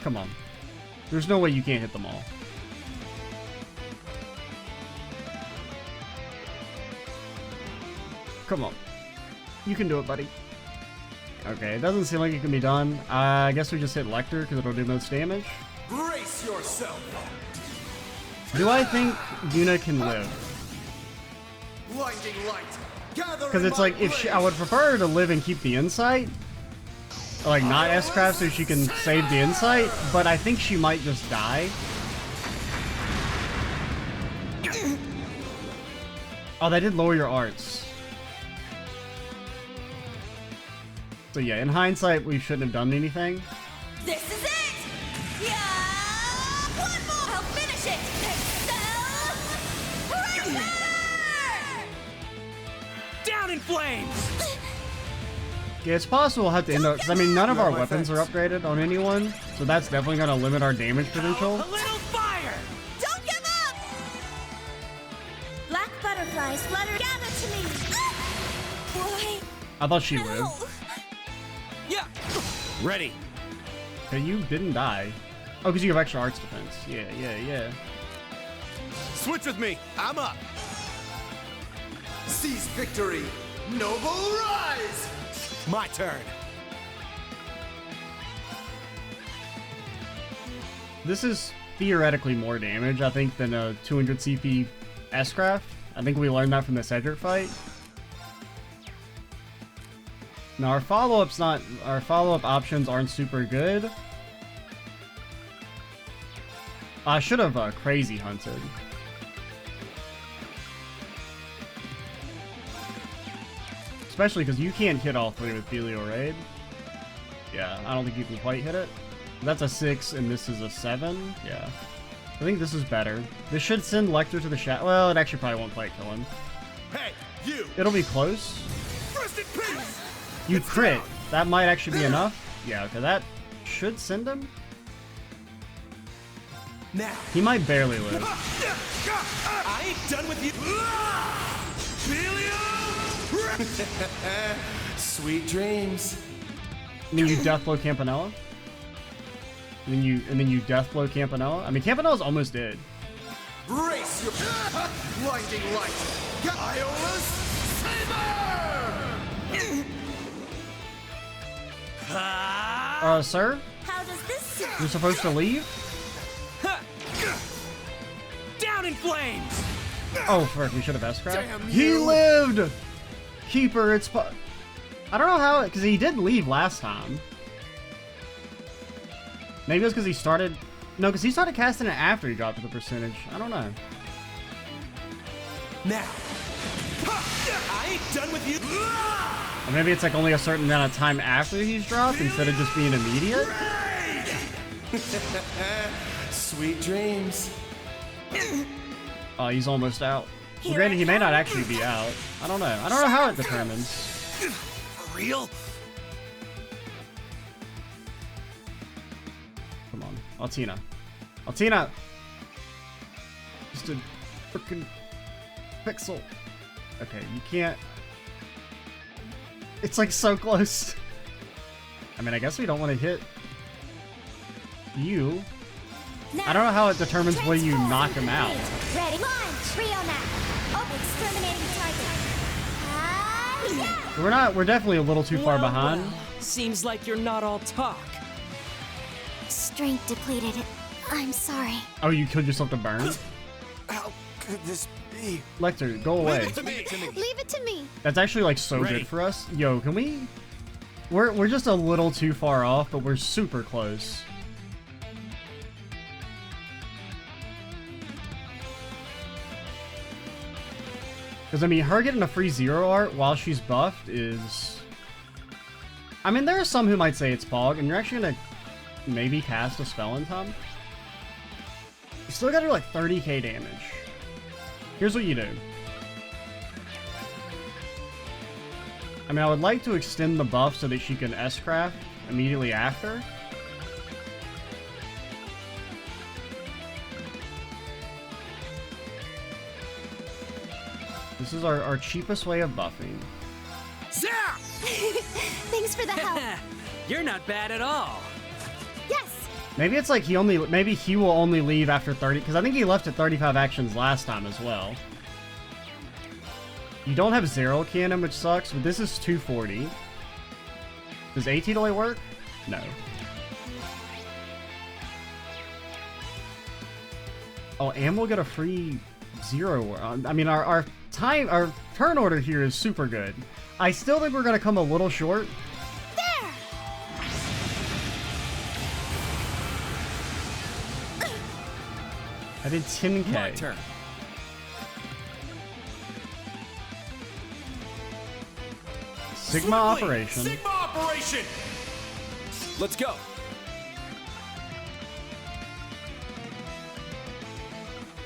[SPEAKER 1] Come on. There's no way you can't hit them all. Come on. You can do it, buddy. Okay, it doesn't seem like it can be done. I guess we just hit Lechter because it'll do most damage.
[SPEAKER 9] Brace yourself.
[SPEAKER 1] Do I think Yuna can live?
[SPEAKER 9] Blinding light. Gather
[SPEAKER 1] Because
[SPEAKER 9] in
[SPEAKER 1] it's
[SPEAKER 9] my
[SPEAKER 1] like, if she, I
[SPEAKER 9] blaze.
[SPEAKER 1] would prefer her to live and keep the insight. Or like, not S-craft so she can save the insight, but I think she might just die. Oh, that did lower your arts. So yeah, in hindsight, we shouldn't have done anything.
[SPEAKER 8] This is it! Yeah! One more! I'll finish it! Excel! Pressure!
[SPEAKER 4] Down in flames!
[SPEAKER 1] Yeah, it's possible we'll have to end up, because I mean, none of our weapons are upgraded on anyone, so that's definitely going to limit our damage potential.
[SPEAKER 4] A little fire!
[SPEAKER 8] Don't give up!
[SPEAKER 3] Black butterflies flutter gather to me.
[SPEAKER 8] Boy,
[SPEAKER 1] I thought she lived.
[SPEAKER 8] no.
[SPEAKER 4] Yeah!
[SPEAKER 9] Ready.
[SPEAKER 1] Okay, you didn't die. Oh, because you have extra arts defense. Yeah.
[SPEAKER 9] Switch with me. I'm up. Seize victory. Noble rise. My turn.
[SPEAKER 1] This is theoretically more damage, I think, than a 200 CP S-Craft. I think we learned that from the Cedric fight. Now our follow-up options aren't super good. I should have crazy hunted. Especially because you can't hit all three with Helio Raid. Yeah, I don't think you can quite hit it. That's a 6 and this is a 7. Yeah. I think this is better. This should send Lechter to the shadow. Well, it actually probably won't quite kill him.
[SPEAKER 9] Hey, you!
[SPEAKER 1] It'll be close.
[SPEAKER 9] Rest in peace!
[SPEAKER 1] You
[SPEAKER 9] It's
[SPEAKER 1] crit.
[SPEAKER 9] down.
[SPEAKER 1] That might actually be enough. Yeah, okay, that should send him.
[SPEAKER 9] Now.
[SPEAKER 1] He might barely live.
[SPEAKER 9] I ain't done with you. Helio! Sweet dreams.
[SPEAKER 1] And then you Deathblow Campanella. And then you Deathblow Campanella. I mean, Campanella's almost dead.
[SPEAKER 9] Brace your blinding light. Iola's saber.
[SPEAKER 1] Sir?
[SPEAKER 3] How does this sound?
[SPEAKER 1] You're supposed to leave?
[SPEAKER 4] Down in flames!
[SPEAKER 1] Oh, frick, we should have S-Craft.
[SPEAKER 9] Damn
[SPEAKER 1] He
[SPEAKER 9] you.
[SPEAKER 1] lived! Keeper, it's... I don't know how... Because he did leave last time. Maybe it was because he started... No, because he started casting it after he dropped the percentage. I don't know.
[SPEAKER 9] Now. I ain't done with you.
[SPEAKER 1] Or maybe it's like only a certain amount of time after he's dropped instead of just being immediate?
[SPEAKER 9] Sweet dreams.
[SPEAKER 1] Oh, he's almost out. Well, granted, he may not actually be out. I don't know. I don't know how it determines.
[SPEAKER 9] For real?
[SPEAKER 1] Come on. Altina. Altina! Just a freaking pixel. Okay, you can't... It's like so close. I mean, I guess we don't want to hit you. I don't know how it determines when you knock him out.
[SPEAKER 6] Ready? Launch! Rio now! Oh, exterminating target. Yeah!
[SPEAKER 1] We're definitely a little too far behind.
[SPEAKER 2] Well, seems like you're not all talk.
[SPEAKER 6] Strength depleted. I'm sorry.
[SPEAKER 1] Oh, you killed yourself to burn?
[SPEAKER 9] How could this be?
[SPEAKER 1] Lechter, go away.
[SPEAKER 9] To me.
[SPEAKER 6] Leave it to me.
[SPEAKER 1] That's actually like so
[SPEAKER 9] Ready.
[SPEAKER 1] good for us. Yo, can we... We're just a little too far off, but we're super close. Because, I mean, her getting a free zero art while she's buffed is... I mean, there are some who might say it's Pog, and you're actually going to maybe cast a spell in time. You still gotta do like 30k damage. Here's what you do. I mean, I would like to extend the buff so that she can S-Craft immediately after. This is our cheapest way of buffing.
[SPEAKER 6] Thanks for the help.
[SPEAKER 4] You're not bad at all.
[SPEAKER 6] Yes!
[SPEAKER 1] Maybe it's like maybe he will only leave after 30, because I think he left at 35 actions last time as well. You don't have Zero Cannon, which sucks, but this is 240. Does AT delay work? No. Oh, and we'll get a free zero. I mean, our turn order here is super good. I still think we're going to come a little short.
[SPEAKER 6] There!
[SPEAKER 1] I did 10k.
[SPEAKER 7] My turn.
[SPEAKER 1] Sigma operation.
[SPEAKER 9] Sigma operation!
[SPEAKER 7] Let's go.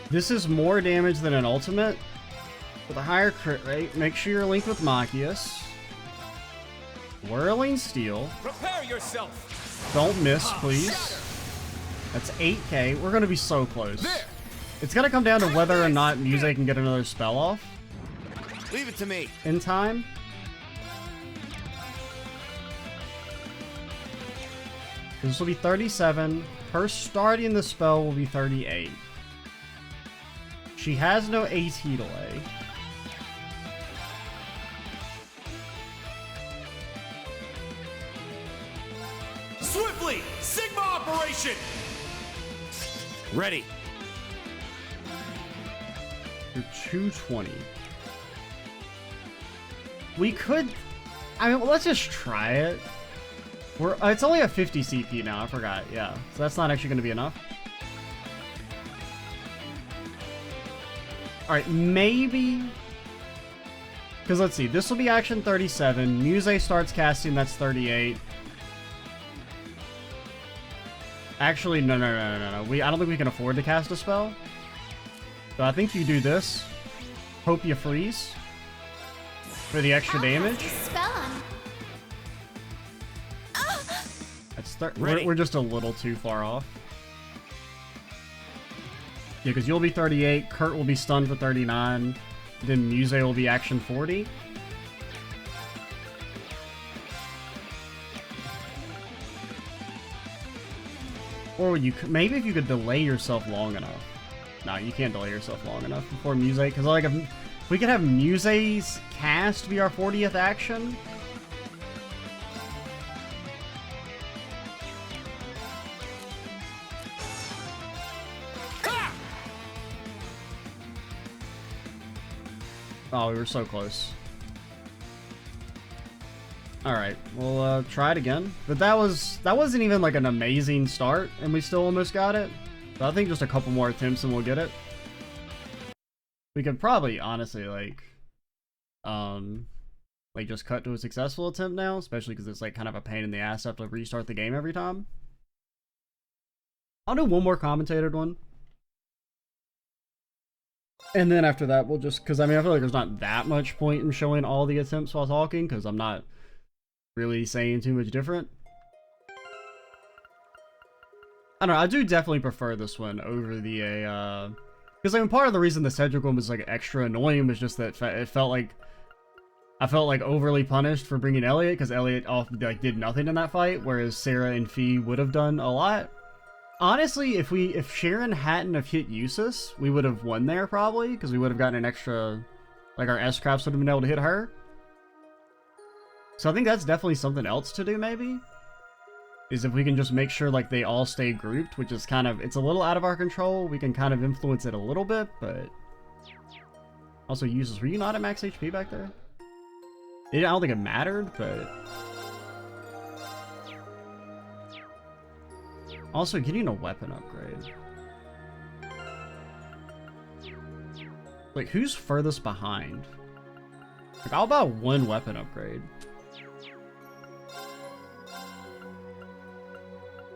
[SPEAKER 1] This is more damage than an ultimate, with a higher crit rate. Make sure you're linked with Machias. Whirling Steel.
[SPEAKER 7] Prepare yourself.
[SPEAKER 1] Don't miss, please. That's 8k. We're going to be so close.
[SPEAKER 9] There!
[SPEAKER 1] It's going to come down to whether or not Muse can get another spell off
[SPEAKER 9] Leave it to me.
[SPEAKER 1] in time. This will be 37. Her starting the spell will be 38. She has no AT delay.
[SPEAKER 9] Swiftly! Sigma operation!
[SPEAKER 5] Ready.
[SPEAKER 1] You're 220. We could... I mean, let's just try it. It's only a 50 CP now, I forgot. Yeah, so that's not actually going to be enough. Alright, maybe... Because let's see, this will be action 37. Muse starts casting, that's 38. Actually, no. I don't think we can afford to cast a spell. So I think you do this. Hope you freeze. For the extra damage.
[SPEAKER 6] Spell on.
[SPEAKER 1] That's we're just a little too far off. Yeah, because you'll be 38, Kurt will be stunned for 39, then Muse will be action 40. Or you could, maybe if you could delay yourself long enough. No, you can't delay yourself long enough before Muse, because like if we could have Muse's cast be our 40th action. Oh, we were so close. Alright, we'll try it again. But that wasn't even like an amazing start, and we still almost got it. So I think just a couple more attempts and we'll get it. We could probably, honestly, like just cut to a successful attempt now, especially because it's like kind of a pain in the ass to have to restart the game every time. I'll do one more commentated one. And then after that, we'll just, because I mean, I feel like there's not that much point in showing all the attempts while talking, because I'm not really saying too much different. I don't know, I do definitely prefer this one over the, because I mean, part of the reason the Cedric one was like extra annoying was just that it felt like, I felt like overly punished for bringing Elliot, because Elliot like did nothing in that fight, whereas Sarah and Fee would have done a lot. Honestly, if Sharon hadn't have hit Eustace, we would have won there probably, because we would have gotten an extra, like our S-Crafts would have been able to hit her. So I think that's definitely something else to do maybe, is if we can just make sure like they all stay grouped, which is kind of, it's a little out of our control. We can kind of influence it a little bit, but also Eustace, were you not at max HP back there? I don't think it mattered, but also getting a weapon upgrade. Like, who's furthest behind? Like, I'll buy one weapon upgrade.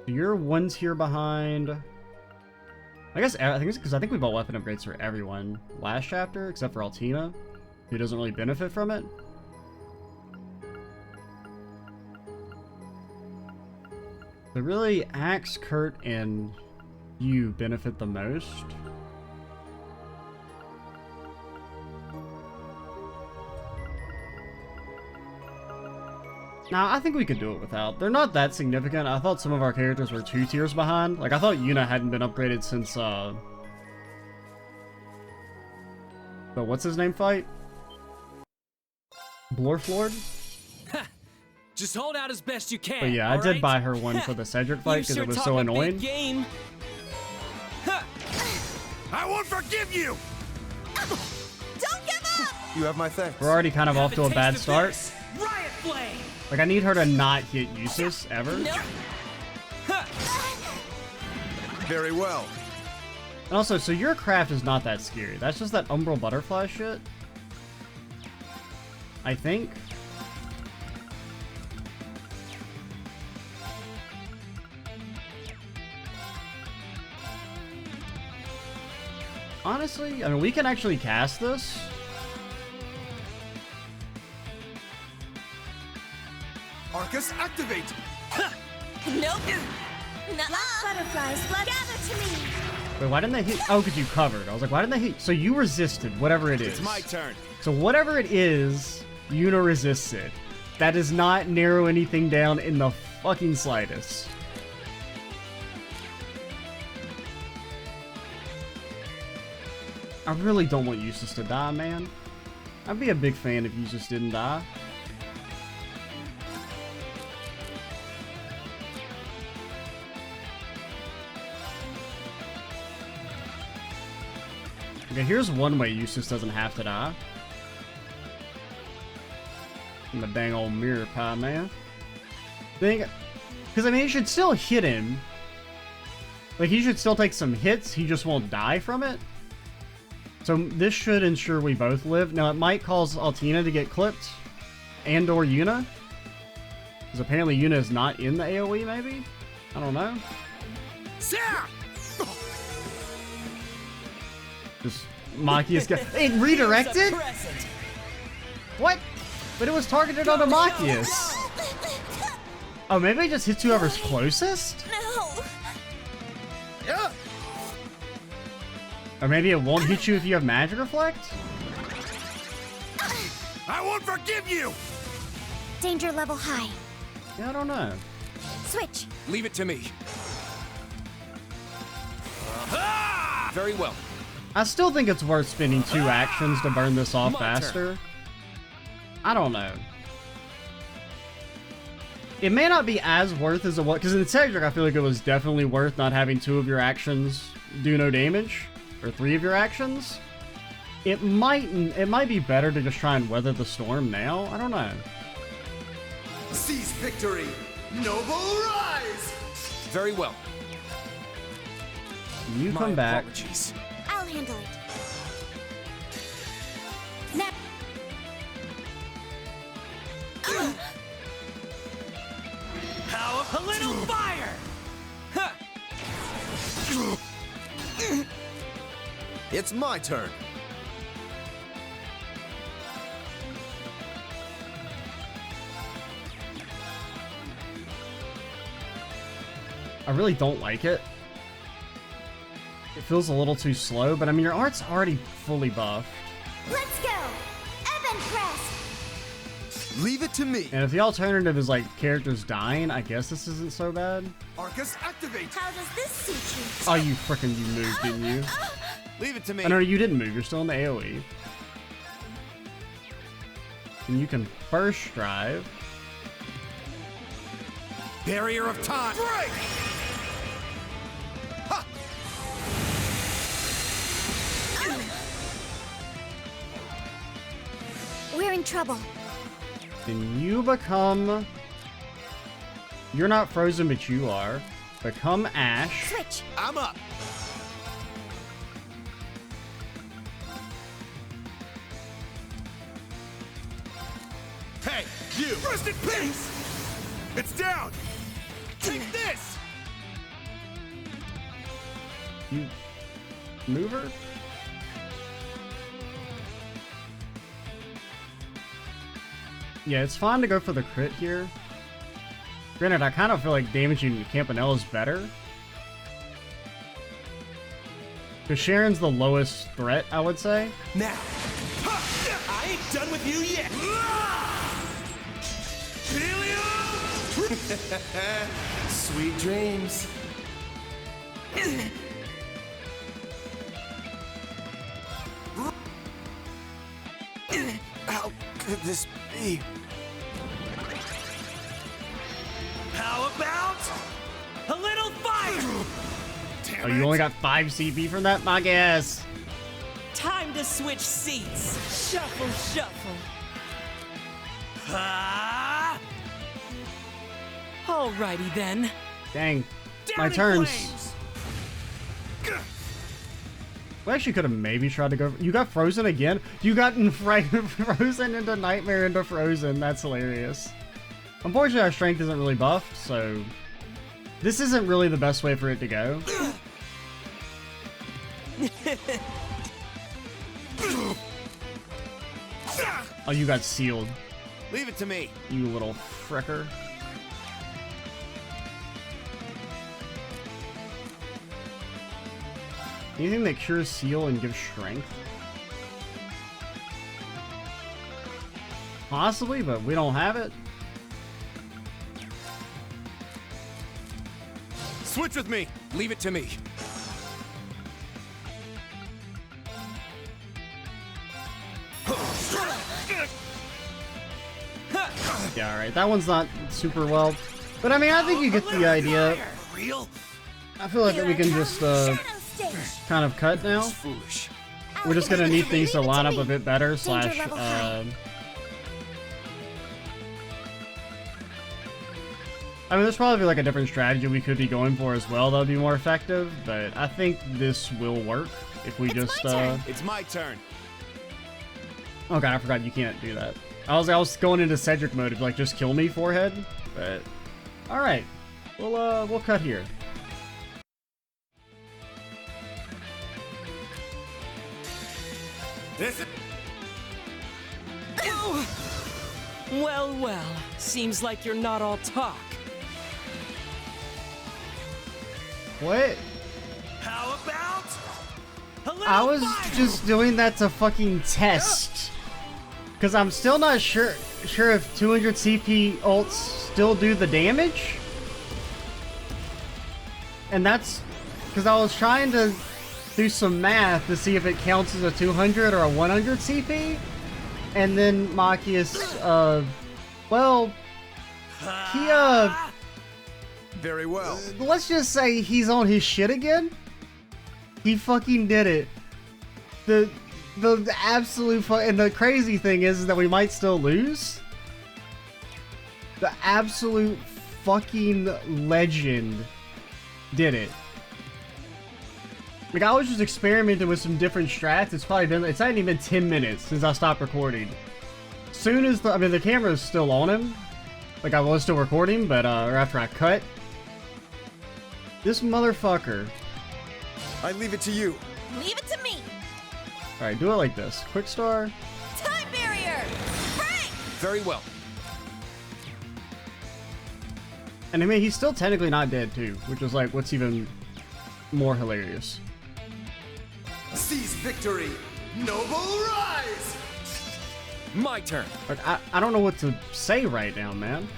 [SPEAKER 1] Your one's here behind. I think it's because I think we bought weapon upgrades for everyone last chapter, except for Altina, who doesn't really benefit from it. But really, Axe, Kurt, and you benefit the most. Nah, I think we could do it without. They're not that significant. I thought some of our characters were 2 tiers behind. Like, I thought Yuna hadn't been upgraded since, the what's his name fight? Blorflord?
[SPEAKER 4] Just hold out as best you can.
[SPEAKER 1] But yeah, I did buy her one for the Cedric fight because it was so annoying.
[SPEAKER 2] Game.
[SPEAKER 5] I won't forgive you!
[SPEAKER 8] Don't give up!
[SPEAKER 9] You have my thanks.
[SPEAKER 1] We're already kind of off to a bad start.
[SPEAKER 2] Riot Flame.
[SPEAKER 1] Like, I need her to not hit Eustace, ever.
[SPEAKER 8] Nope.
[SPEAKER 9] Very well.
[SPEAKER 1] And also, so your craft is not that scary. That's just that umbral butterfly shit. I think. Honestly, I mean, we can actually cast this.
[SPEAKER 9] Arcus, activate!
[SPEAKER 8] Nope.
[SPEAKER 3] Butterflies, gather to me.
[SPEAKER 1] Wait, why didn't they hit? Oh, because you covered. I was like, why didn't they hit? So you resisted whatever it is.
[SPEAKER 9] It's my turn.
[SPEAKER 1] So whatever it is, Yuna resists it. That does not narrow anything down in the fucking slightest. I really don't want Eustace to die, man. I'd be a big fan if Eustace didn't die. Okay, here's one way Eustace doesn't have to die. I'm a dang old mirror pie, man. Because, I mean, he should still hit him. Like, he should still take some hits, he just won't die from it. So this should ensure we both live. Now, it might cause Altina to get clipped. And or Yuna. Because apparently Yuna is not in the AoE, maybe? I don't know. Just Machias got... It redirected? What? But it was targeted on the Machias. Oh, maybe it just hits whoever's closest?
[SPEAKER 3] No.
[SPEAKER 9] Yeah.
[SPEAKER 1] Or maybe it won't hit you if you have Magic Reflect?
[SPEAKER 9] I won't forgive you!
[SPEAKER 6] Danger level high.
[SPEAKER 1] Yeah, I don't know.
[SPEAKER 6] Switch.
[SPEAKER 7] Leave it to me. Very well.
[SPEAKER 1] I still think it's worth spending 2 actions to burn this off faster. I don't know. It may not be as worth as it was, because in Cedric I feel like it was definitely worth not having 2 of your actions do no damage, or 3 of your actions. It might be better to just try and weather the storm now. I don't know.
[SPEAKER 9] Seize victory! Noble rise!
[SPEAKER 7] Very well.
[SPEAKER 1] You come back.
[SPEAKER 7] Apologies.
[SPEAKER 6] I'll handle it. Now.
[SPEAKER 4] A little fire!
[SPEAKER 9] It's my turn.
[SPEAKER 1] I really don't like it. It feels a little too slow, but I mean, your art's already fully buffed.
[SPEAKER 6] Let's go. Ebb and crest.
[SPEAKER 9] Leave it to me.
[SPEAKER 1] And if the alternative is like characters dying, I guess this isn't so bad.
[SPEAKER 9] Arcus activate.
[SPEAKER 6] How does this suit
[SPEAKER 1] Oh, you moved, didn't you?
[SPEAKER 9] Leave it to me.
[SPEAKER 1] Oh, no, you didn't move. You're still in the AoE. And you can first drive.
[SPEAKER 5] Barrier of time.
[SPEAKER 9] Break! Ha!
[SPEAKER 6] We're in trouble.
[SPEAKER 1] And you become... You're not frozen, but you are. Become Ash.
[SPEAKER 6] Switch.
[SPEAKER 5] I'm up. Hey, you!
[SPEAKER 9] Rest in peace! It's down!
[SPEAKER 5] Take this!
[SPEAKER 1] You... Move her? Yeah, it's fine to go for the crit here. Granted, I kind of feel like damaging Campanella is better. Because Sharon's the lowest threat, I would say.
[SPEAKER 5] Now! Ha! I ain't done with you yet! Sweet dreams.
[SPEAKER 9] How could this be?
[SPEAKER 5] How about a little fire?
[SPEAKER 1] Oh, you only got 5 CP from that? My guess.
[SPEAKER 2] Time to switch seats. Shuffle, shuffle. Alrighty then.
[SPEAKER 1] Dang. My
[SPEAKER 5] Down in
[SPEAKER 1] turns.
[SPEAKER 5] flames.
[SPEAKER 1] We actually could have maybe tried to go... You got frozen again? You got frozen into Nightmare into Frozen. That's hilarious. Unfortunately, our strength isn't really buffed, so... This isn't really the best way for it to go. Oh, you got sealed.
[SPEAKER 9] Leave it to me.
[SPEAKER 1] You little fricker. Anything that cures seal and gives strength? Possibly, but we don't have it.
[SPEAKER 9] Switch with me.
[SPEAKER 7] Leave it to me.
[SPEAKER 1] Yeah, alright. That one's not super well. But I mean, I think you get the idea.
[SPEAKER 5] Real?
[SPEAKER 1] I feel like that we can just, kind of cut now.
[SPEAKER 7] It's foolish.
[SPEAKER 1] we're just gonna need things to line up a bit better.
[SPEAKER 3] Danger level high.
[SPEAKER 1] I mean, there's probably like a different strategy we could be going for as well that would be more effective, but I think this will work if we just.
[SPEAKER 9] It's my turn.
[SPEAKER 1] Oh god, I forgot you can't do that. I was going into Cedric mode to like just kill me forehead, but all right, we'll cut here.
[SPEAKER 9] This is...
[SPEAKER 2] Well, well, seems like you're not all talk.
[SPEAKER 1] What?
[SPEAKER 9] How about...
[SPEAKER 1] I was just doing that to fucking test. Because I'm still not sure if 200 CP ults still do the damage. And that's because I was trying to do some math to see if it counts as a 200 or a 100 CP. And then Machias, well, he,
[SPEAKER 9] Very well.
[SPEAKER 1] let's just say he's on his shit again. He fucking did it. The absolute and the crazy thing is that we might still lose. The absolute fucking legend did it. Like, I was just experimenting with some different strats. It's not even been 10 minutes since I stopped recording. Soon as the camera is still on him. Like, I was still recording, but, or after I cut. This motherfucker.
[SPEAKER 9] I leave it to you.
[SPEAKER 8] Leave it to me.
[SPEAKER 1] Alright, do it like this. Quick star.
[SPEAKER 8] Time barrier. Break.
[SPEAKER 7] Very well.
[SPEAKER 1] And I mean, he's still technically not dead, too. Which is, like, what's even more hilarious.
[SPEAKER 9] Seize victory. Noble rise.
[SPEAKER 7] My turn.
[SPEAKER 1] Like, I don't know what to say right now, man.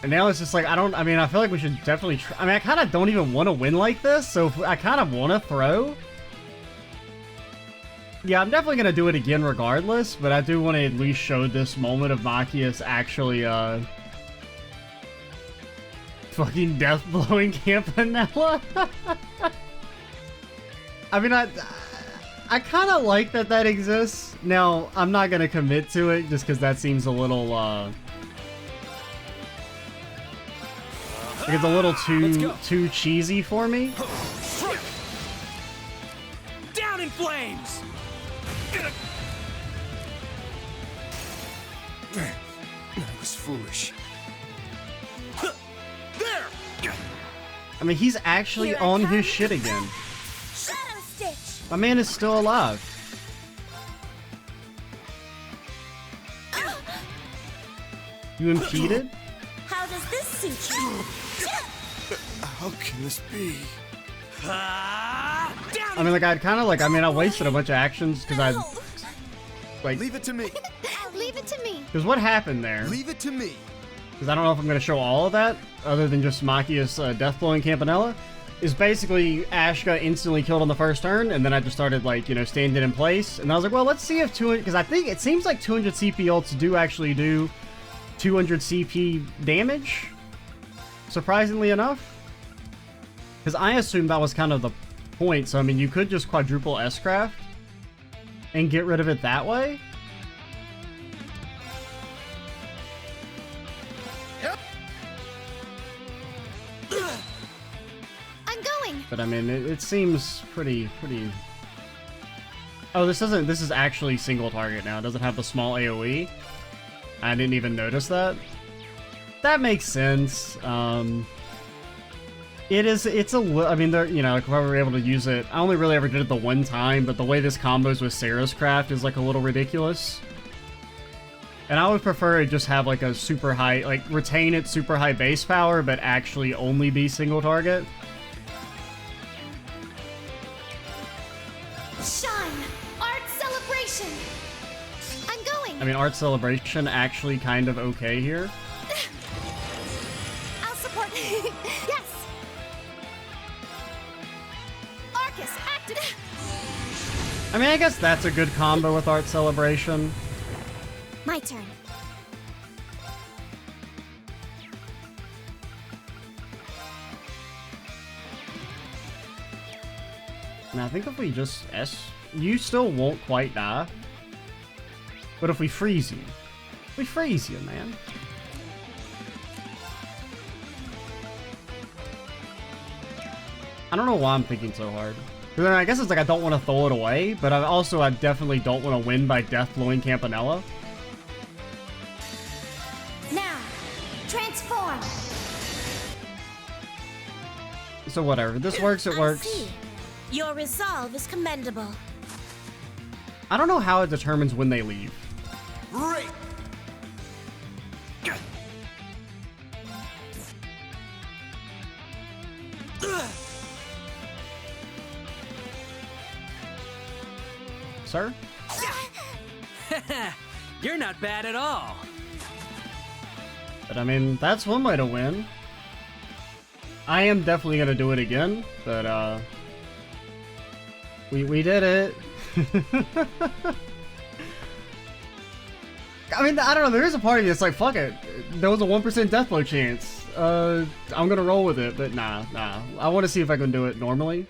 [SPEAKER 1] And now it's just like, I feel like we should definitely try. I mean, I kind of don't even want to win like this, so I kind of want to throw. Yeah, I'm definitely going to do it again regardless, but I do want to at least show this moment of Machias actually, fucking death-blowing Campanella. I mean, I kind of like that exists. Now, I'm not going to commit to it just because that seems a little, like it's a little too cheesy for me.
[SPEAKER 4] Down in flames!
[SPEAKER 9] I was foolish.
[SPEAKER 4] There!
[SPEAKER 1] I mean, he's actually
[SPEAKER 3] Here I
[SPEAKER 1] on
[SPEAKER 3] come.
[SPEAKER 1] his shit again.
[SPEAKER 3] Shadow Stitch.
[SPEAKER 1] My man is still alive. You impeded?
[SPEAKER 3] How does this suit you?
[SPEAKER 9] How can this be?
[SPEAKER 4] Down
[SPEAKER 1] I mean, like, I wasted a bunch of actions because I, like,
[SPEAKER 9] Leave it to me.
[SPEAKER 6] Leave it to me.
[SPEAKER 1] because what happened there?
[SPEAKER 9] Leave it to me.
[SPEAKER 1] Because I don't know if I'm going to show all of that, other than just Machias death-blowing Campanella, is basically Ash got instantly killed on the first turn, and then I just started, like, you know, standing in place, and I was like, well, let's see if 200, because I think it seems like 200 CP ults do actually do 200 CP damage, surprisingly enough. Because I assumed that was kind of the point, so I mean, you could just quadruple S-Craft and get rid of it that way.
[SPEAKER 6] I'm going.
[SPEAKER 1] But I mean, it seems pretty... Oh, this is actually single target now. It doesn't have the small AoE. I didn't even notice that. That makes sense. It's a I mean, you know, if I were able to use it, I only really ever did it the one time, but the way this combos with Sarah's craft is like a little ridiculous. And I would prefer it just have like a super high, like retain its super high base power, but actually only be single target.
[SPEAKER 6] Shine. Art celebration. I'm going.
[SPEAKER 1] I mean, Art Celebration actually kind of okay here.
[SPEAKER 6] I'll support. Yes. Arcus, active.
[SPEAKER 1] I mean, I guess that's a good combo with Art Celebration.
[SPEAKER 6] My turn.
[SPEAKER 1] And I think if we just you still won't quite die. But if we freeze you, man. I don't know why I'm thinking so hard. Then I guess it's like I don't want to throw it away, but I definitely don't want to win by death blowing Campanella.
[SPEAKER 6] Now, transform.
[SPEAKER 1] So whatever, this works, it works.
[SPEAKER 3] See. Your resolve is commendable.
[SPEAKER 1] I don't know how it determines when they leave.
[SPEAKER 9] Great!
[SPEAKER 1] Sir?
[SPEAKER 4] You're not bad at all.
[SPEAKER 1] But I mean, that's one way to win. I am definitely gonna do it again, but we did it. I mean, I don't know, there is a part of me that's like, fuck it. There was a 1% death blow chance. I'm gonna roll with it, but nah. I wanna see if I can do it normally.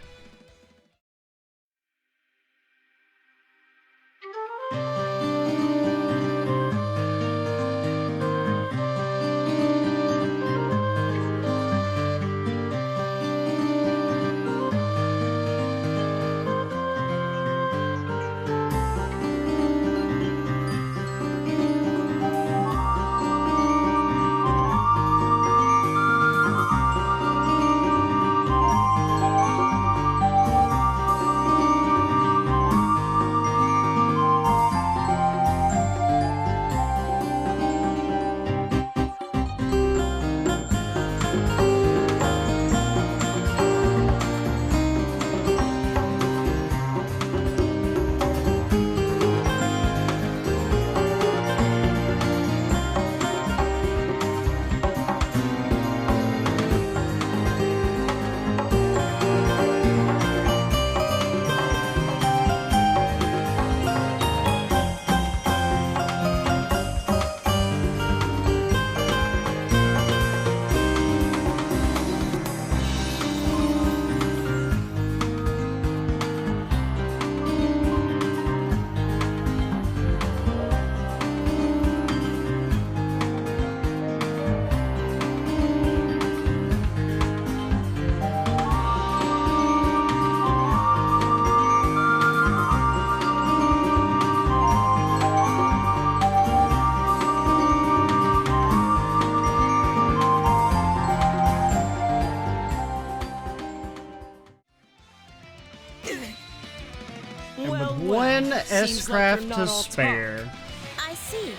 [SPEAKER 1] One S-craft to spare.
[SPEAKER 3] I see.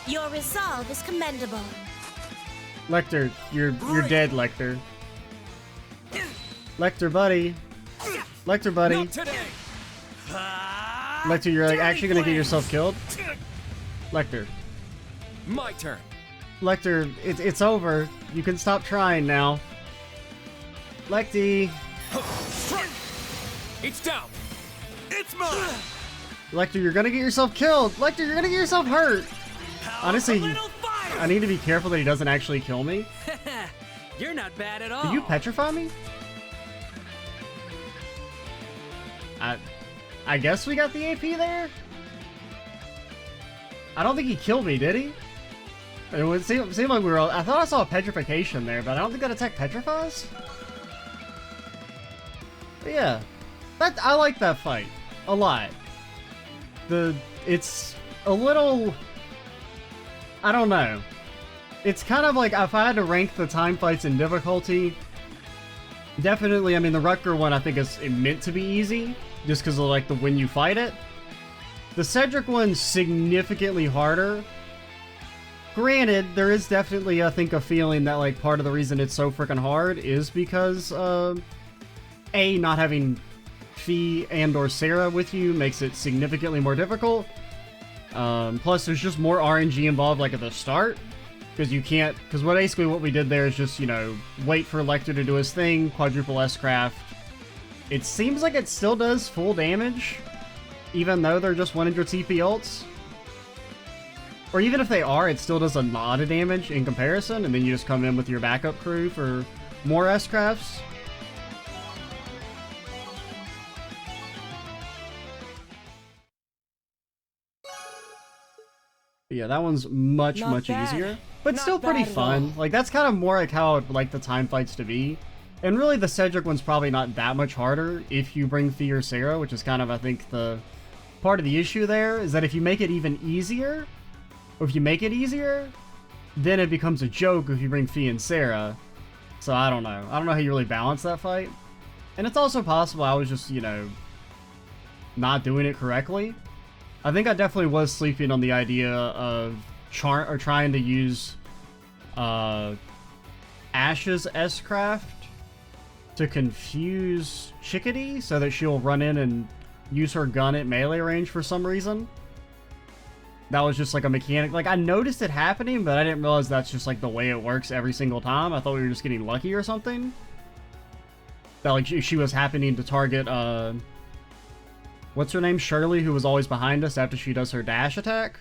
[SPEAKER 3] Your resolve is commendable.
[SPEAKER 1] Lechter, you're dead, Lechter. Lechter, buddy. Lechter, buddy. Lechter, you're like actually gonna get yourself killed? Lechter.
[SPEAKER 7] My turn.
[SPEAKER 1] Lechter, it's over. You can stop trying now. Lechty.
[SPEAKER 7] It's down.
[SPEAKER 9] It's mine!
[SPEAKER 1] Lechter, you're gonna get yourself killed. Lechter, you're gonna get yourself hurt. Honestly, I need to be careful that he doesn't actually kill me.
[SPEAKER 4] You're not bad at all.
[SPEAKER 1] Did you petrify me? I guess we got the AP there? I don't think he killed me, did he? It would seem like we were all, I thought I saw a petrification there, but I don't think that attack petrifies? But yeah. I like that fight. A lot. It's a little... I don't know. It's kind of like, if I had to rank the time fights in difficulty, definitely, I mean, the Rutger one I think is meant to be easy, just because of like the when you fight it. The Cedric one's significantly harder. Granted, there is definitely, I think, a feeling that like part of the reason it's so freaking hard is because, A, not having Fee and or Sarah with you makes it significantly more difficult. Plus, there's just more RNG involved, like at the start, because you can't. Because basically what we did there is just, you know, wait for Lechter to do his thing, quadruple S-craft. It seems like it still does full damage, even though they're just 100 CP ults. Or even if they are, it still does a lot of damage in comparison, and then you just come in with your backup crew for more S-crafts. Yeah, that one's much
[SPEAKER 2] Not bad.
[SPEAKER 1] easier, but
[SPEAKER 2] Not
[SPEAKER 1] still pretty
[SPEAKER 2] bad at all.
[SPEAKER 1] fun. Like, that's kind of more like how I'd like the time fights to be. And really, the Cedric one's probably not that much harder if you bring Fee or Sarah, which is kind of, I think, the part of the issue there, is that if you make it even easier, or if you make it easier, then it becomes a joke if you bring Fee and Sarah. So I don't know. I don't know how you really balance that fight. And it's also possible I was just, you know, not doing it correctly. I think I definitely was sleeping on the idea of trying to use Ash's S-Craft to confuse Chickadee so that she'll run in and use her gun at melee range for some reason. That was just like a mechanic. Like, I noticed it happening, but I didn't realize that's just like the way it works every single time. I thought we were just getting lucky or something. That like she was happening to target what's her name? Shirley, who was always behind us after she does her dash attack.